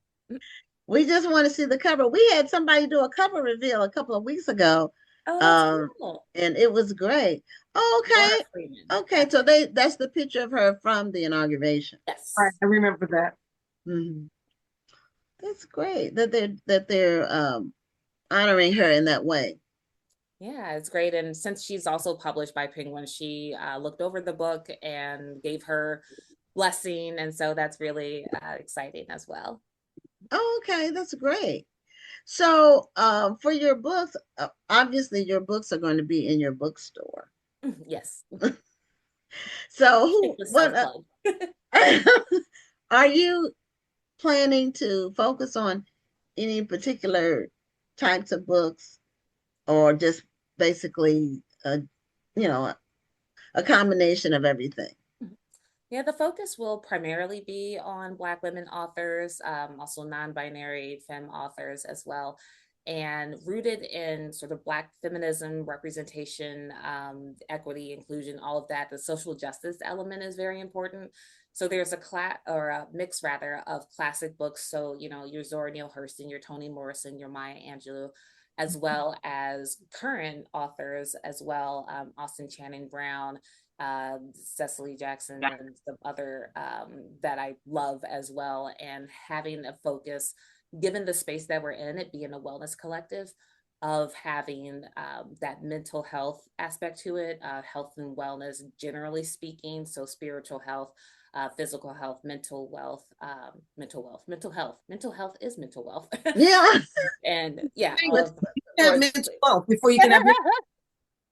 We just want to see the cover. We had somebody do a cover reveal a couple of weeks ago. Oh, that's cool. And it was great. Oh, okay. Okay, so that's the picture of her from the inauguration. Yes. I remember that. Mm-hmm. That's great that they're honoring her in that way. Yeah, it's great. And since she's also published by Penguin, she looked over the book and gave her blessing. And so that's really exciting as well. Oh, okay, that's great. So for your books, obviously your books are going to be in your bookstore. Yes. So are you planning to focus on any particular types of books, or just basically a combination of everything? Yeah, the focus will primarily be on Black women authors, also non-binary femme authors as well, and rooted in sort of Black feminism, representation, equity, inclusion, all of that. The social justice element is very important. So there's a mix rather of classic books. So, your Zora Neale Hurston, your Toni Morrison, your Maya Angelou, as well as current authors as well, Austin Channing Brown, Cecily Jackson, and some other that I love as well. And having a focus, given the space that we're in, it being a wellness collective, of having that mental health aspect to it, health and wellness, generally speaking. So spiritual health, physical health, mental health is mental wealth. Yeah. And mental wealth before you can have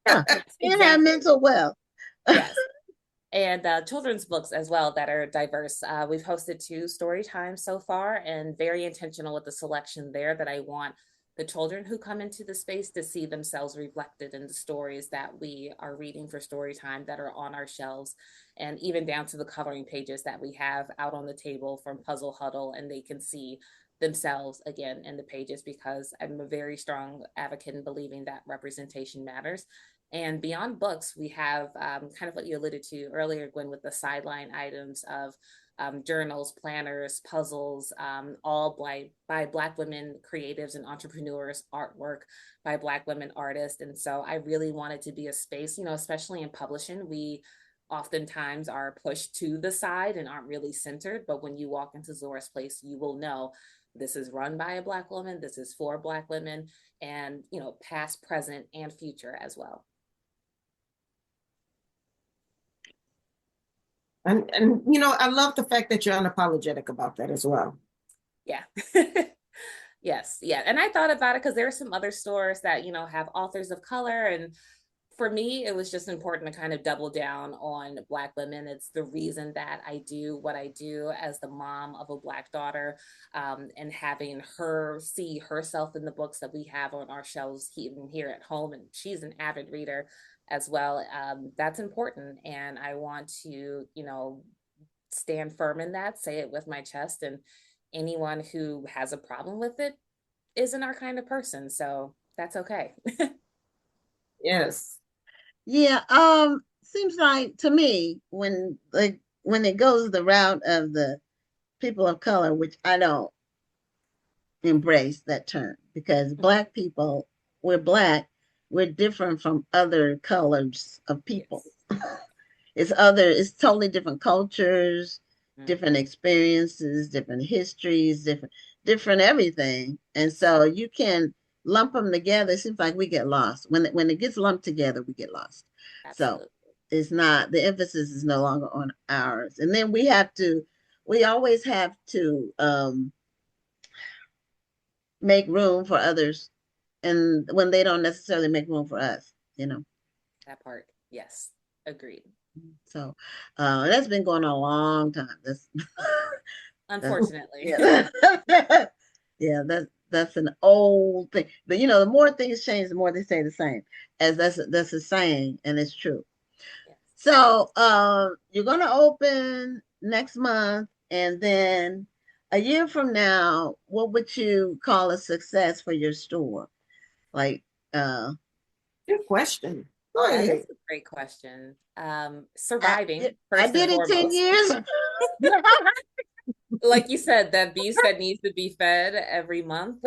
have mental wealth. Yes. And children's books as well that are diverse. We've hosted 2 story times so far, and very intentional with the selection there, that I want the children who come into the space to see themselves reflected in the stories that we are reading for story time that are on our shelves, and even down to the coloring pages that we have out on the table from Puzzle Huddle, and they can see themselves again in the pages, because I'm a very strong advocate in believing that representation matters. And beyond books, we have kind of what you alluded to earlier, Gwen, with the sideline items of journals, planners, puzzles, all by Black women creatives and entrepreneurs, artwork by Black women artists. And so I really wanted to be a space, especially in publishing, we oftentimes are pushed to the side and aren't really centered. But when you walk into Zora's Place, you will know this is run by a Black woman, this is for Black women, and past, present, and future as well. And I love the fact that you're unapologetic about that as well. Yeah. Yes. Yeah. And I thought about it because there are some other stores that, have authors of color. And for me, it was just important to kind of double down on Black women. It's the reason that I do what I do as the mom of a Black daughter, and having her see herself in the books that we have on our shelves even here at home. And she's an avid reader as well. That's important. And I want to, stand firm in that, say it with my chest. And anyone who has a problem with it, isn't our kind of person, so that's okay. Yes. Yeah, seems like to me when it goes the route of the people of color, which I don't embrace that term because Black people, we're Black, we're different from other colors of people. Yes. It's totally different cultures, different Mhm. experiences, different histories, different everything. And so you can lump them together. It seems like we get lost. When it gets lumped together, we get lost. So Absolutely. it's not, the emphasis is no longer on ours. And then we always have to make room for others, and when they don't necessarily make room for us, you know. That part. Yes. Agreed. So that's been going on a long time. That's Unfortunately. yeah. Yeah, that's an old thing. But the more things change, the more they say the same. As that's a saying, and it's true. Yes. So you're gonna open next month, and then a year from now, what would you call a success for your store? Like Good question. Go That ahead. is a great question. Surviving I first and did it 10 foremost. years. Like you said, that beast that needs to be fed every month.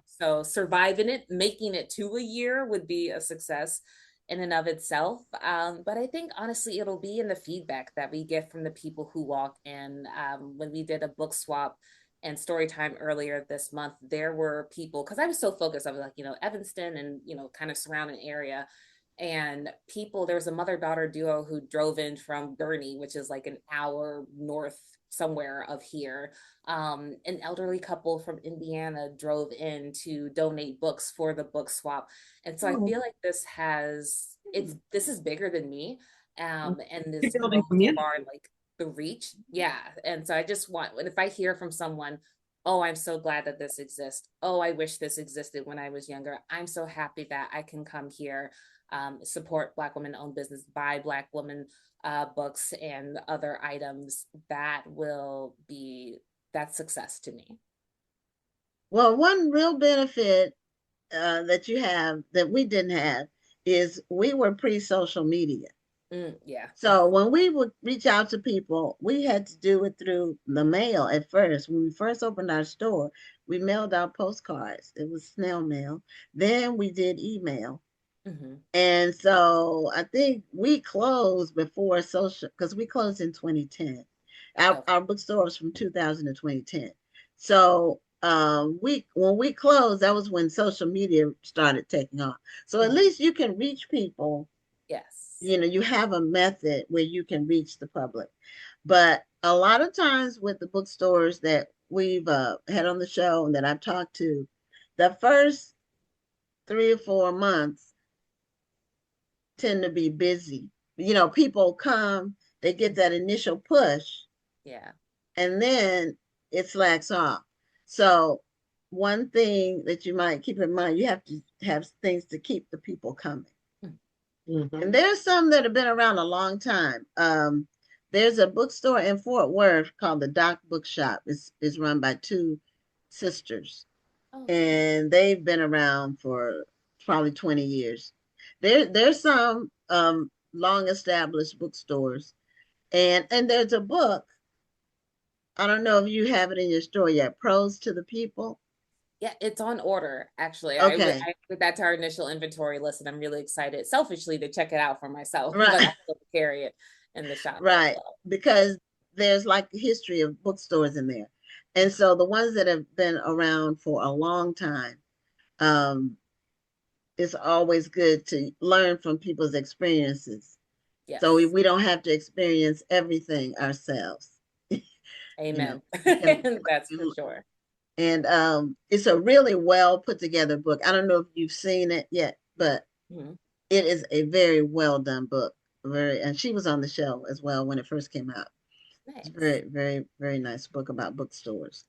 So surviving it, making it to a year would be a success in and of itself. But I think honestly, it'll be in the feedback that we get from the people who walk in. When we did a book swap and story time earlier this month, there were people, because I was so focused, I was like, Evanston and, kind of surrounding area. And people, there was a mother-daughter duo who drove in from Gurney, which is like an hour north somewhere of here. An elderly couple from Indiana drove in to donate books for the book swap. And so I feel like this is bigger than me. And this Building goes community. far, like the reach. Yeah. And so I just want, if I hear from someone, oh, I'm so glad that this exists. Oh, I wish this existed when I was younger. I'm so happy that I can come here, support Black women-owned business, buy Black women books and other items. That's success to me. Well, one real benefit that you have that we didn't have is we were pre-social media. Yeah. So when we would reach out to people, we had to do it through the mail at first. When we first opened our store, we mailed out postcards. It was snail mail. Then we did email. Mm-hmm. And so I think we closed before social, because we closed in 2010. Our bookstore was from 2000 to 2010. So when we closed, that was when social media started taking off. So at least you can reach people. Yes. You have a method where you can reach the public. But a lot of times with the bookstores that we've had on the show and that I've talked to, the first 3 or 4 months tend to be busy. People come, they get that initial push. Yeah. And then it slacks off. So one thing that you might keep in mind, you have to have things to keep the people coming. Mm-hmm. And there's some that have been around a long time. There's a bookstore in Fort Worth called the Doc Bookshop. It's run by two sisters. And they've been around for probably 20 years. There's some long established bookstores. And there's a book. I don't know if you have it in your store yet. Prose to the People. Yeah, it's on order, actually. Okay. I put that to our initial inventory list, and I'm really excited, selfishly, to check it out for myself, Right. but also carry it in the shop. Right. Because there's like a history of bookstores in there. And so the ones that have been around for a long time, it's always good to learn from people's experiences. Yes. So we don't have to experience everything ourselves. Amen. That's for sure. And it's a really well put together book. I don't know if you've seen it yet, but it is a very well done book. And she was on the show as well when it first came out. Nice. It's a very, very, very nice book about bookstores.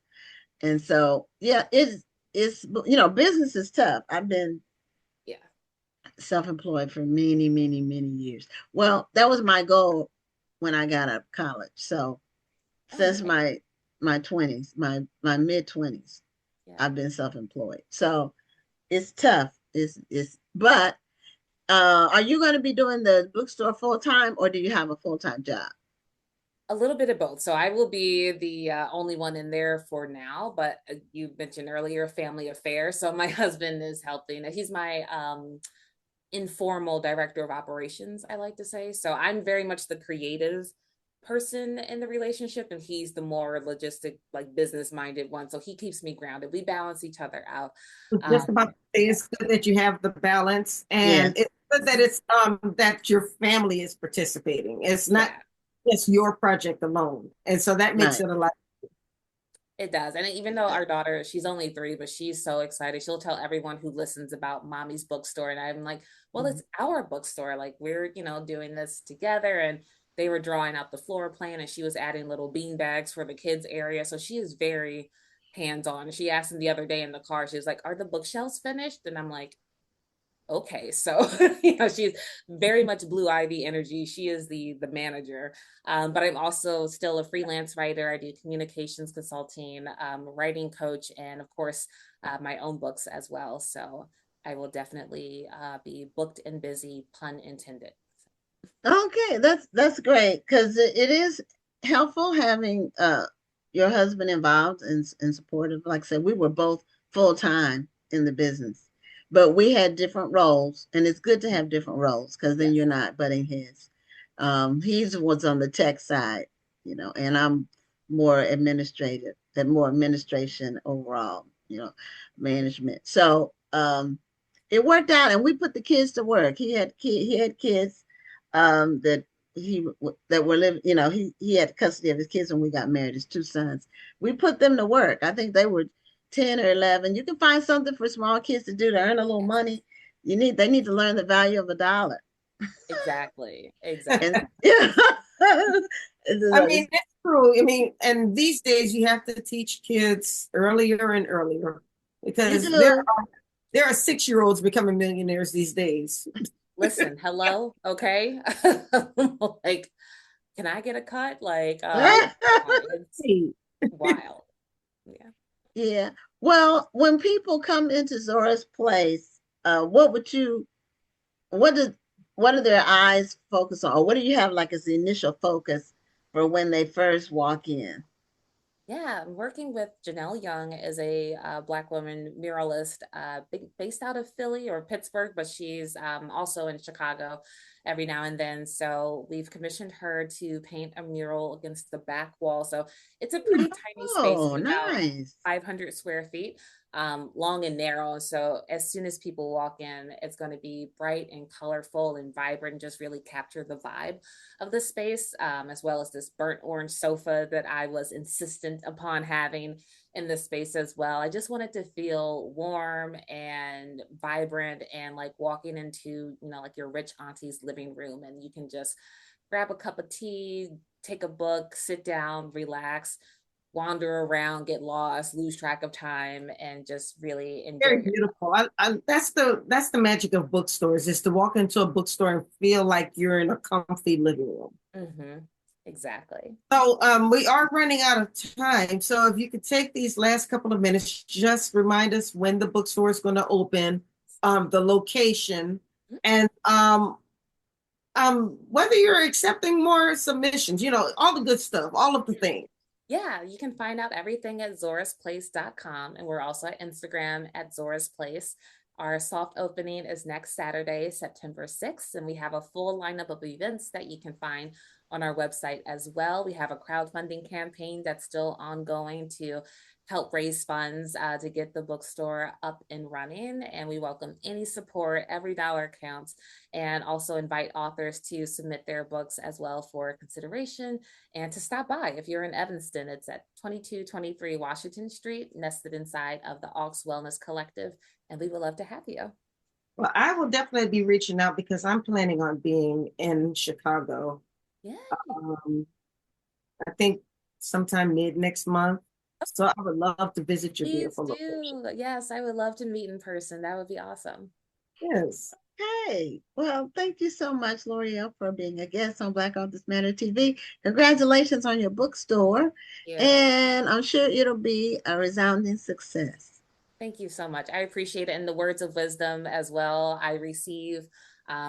And so, yeah, it's business is tough. I've been self-employed for many, many, many years. Well, that was my goal when I got out of college. So since my 20s, my mid 20s. I've been self-employed. So it's tough. But are you going to be doing the bookstore full-time, or do you have a full-time job? A little bit of both. So I will be the only one in there for now, but you mentioned earlier family affair. So my husband is helping. He's my informal director of operations, I like to say. So I'm very much the creative person in the relationship, and he's the more logistic, like business minded one. So he keeps me grounded. We balance each other out. Just about to say, it's good that you have the balance, and Yes. it's good that it's that your family is participating. It's not just your project alone, and so that makes Right. it a lot. It does. And even though our daughter, she's only 3, but she's so excited. She'll tell everyone who listens about mommy's bookstore. And I'm like, well, it's our bookstore. Like we're, doing this together. And they were drawing out the floor plan, and she was adding little bean bags for the kids area. So she is very hands-on. She asked him the other day in the car, she was like, are the bookshelves finished? And I'm like, okay, so she's very much Blue Ivy energy. She is the manager, but I'm also still a freelance writer. I do communications consulting, writing coach, and of course my own books as well. So I will definitely be booked and busy, pun intended. Okay, that's great, because it is helpful having your husband involved and supportive. Like I said, we were both full-time in the business, but we had different roles, and it's good to have different roles because then you're not butting heads. He's was on the tech side, and I'm more administrative and more administration overall, management. So it worked out, and we put the kids to work. He had kids that were living, he had custody of his kids when we got married, his 2 sons. We put them to work. I think they were 10 or 11. You can find something for small kids to do to earn a little money. They need to learn the value of a dollar. Exactly. And, I mean, that's true. I mean, and these days you have to teach kids earlier and earlier, because there are 6-year-olds becoming millionaires these days. Listen, hello, okay. Like, can I get a cut? Like, it's wild. Yeah. Well, when people come into Zora's place, what do their eyes focus on, or what do you have like as the initial focus for when they first walk in? Yeah, I'm working with Janelle Young, is a Black woman muralist based out of Philly or Pittsburgh, but she's also in Chicago every now and then. So we've commissioned her to paint a mural against the back wall. So it's a pretty tiny space, about nice. 500 square feet, long and narrow. So as soon as people walk in, it's going to be bright and colorful and vibrant, just really capture the vibe of the space, as well as this burnt orange sofa that I was insistent upon having in the space as well. I just wanted to feel warm and vibrant, and like walking into, like your rich auntie's living room, and you can just grab a cup of tea, take a book, sit down, relax, wander around, get lost, lose track of time, and just really enjoy. Very beautiful. That's the magic of bookstores, is to walk into a bookstore and feel like you're in a comfy living room. Mm-hmm. Exactly. So we are running out of time. So if you could take these last couple of minutes, just remind us when the bookstore is going to open, the location, and whether you're accepting more submissions, all the good stuff, all of the things. Yeah, you can find out everything at zorasplace.com, and we're also at Instagram at Zora's Place. Our soft opening is next Saturday, September 6th, and we have a full lineup of events that you can find on our website as well. We have a crowdfunding campaign that's still ongoing to help raise funds to get the bookstore up and running. And we welcome any support. Every dollar counts. And also invite authors to submit their books as well for consideration, and to stop by. If you're in Evanston, it's at 2223 Washington Street, nested inside of the Aux Wellness Collective. And we would love to have you. Well, I will definitely be reaching out, because I'm planning on being in Chicago. Yeah. I think sometime mid next month. So I would love to visit your Please beautiful do. location. Yes, I would love to meet in person. That would be awesome. Yes. Okay. Well, thank you so much, L'Oreal, for being a guest on Black Authors Matter TV. Congratulations on your bookstore. Yeah. And I'm sure it'll be a resounding success. Thank you so much. I appreciate it. And the words of wisdom as well, I receive.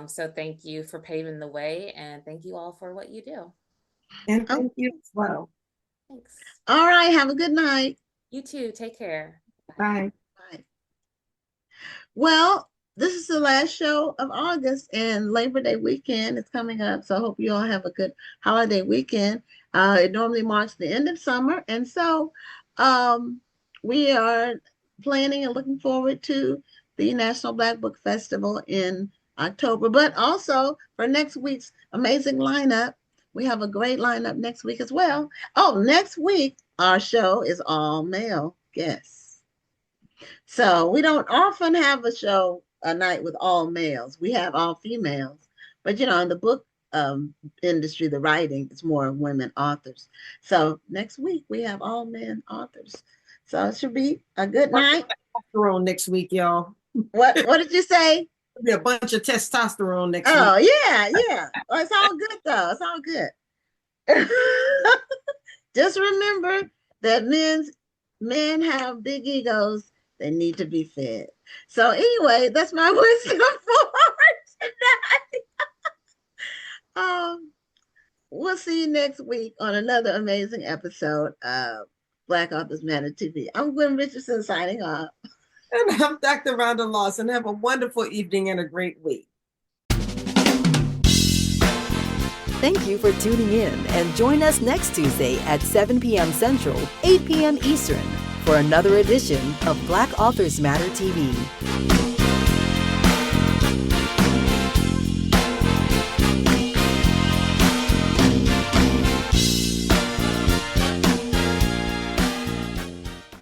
So thank you for paving the way, and thank you all for what you do. And thank you as well. Thanks. All right. Have a good night. You too. Take care. Bye. Bye. Well, this is the last show of August, and Labor Day weekend is coming up. So I hope you all have a good holiday weekend. It normally marks the end of summer, and so we are planning and looking forward to the National Black Book Festival in October, but also for next week's amazing lineup. We have a great lineup next week as well. Oh, next week, our show is all male guests. So we don't often have a night with all males. We have all females. But, in the book industry, the writing is more women authors. So next week, we have all men authors. So it should be a good night. Testosterone next week, y'all. What did you say? There'll be a bunch of testosterone next week. Oh, yeah. Well, it's all good, though. It's all good. Just remember that men have big egos. They need to be fed. So anyway, that's my wisdom for tonight. We'll see you next week on another amazing episode of Black Authors Matter TV. I'm Gwen Richardson signing off. And I'm Dr. Rhonda Lawson. Have a wonderful evening and a great week. Thank you for tuning in, and join us next Tuesday at 7 p.m. Central, 8 p.m. Eastern for another edition of Black Authors Matter TV.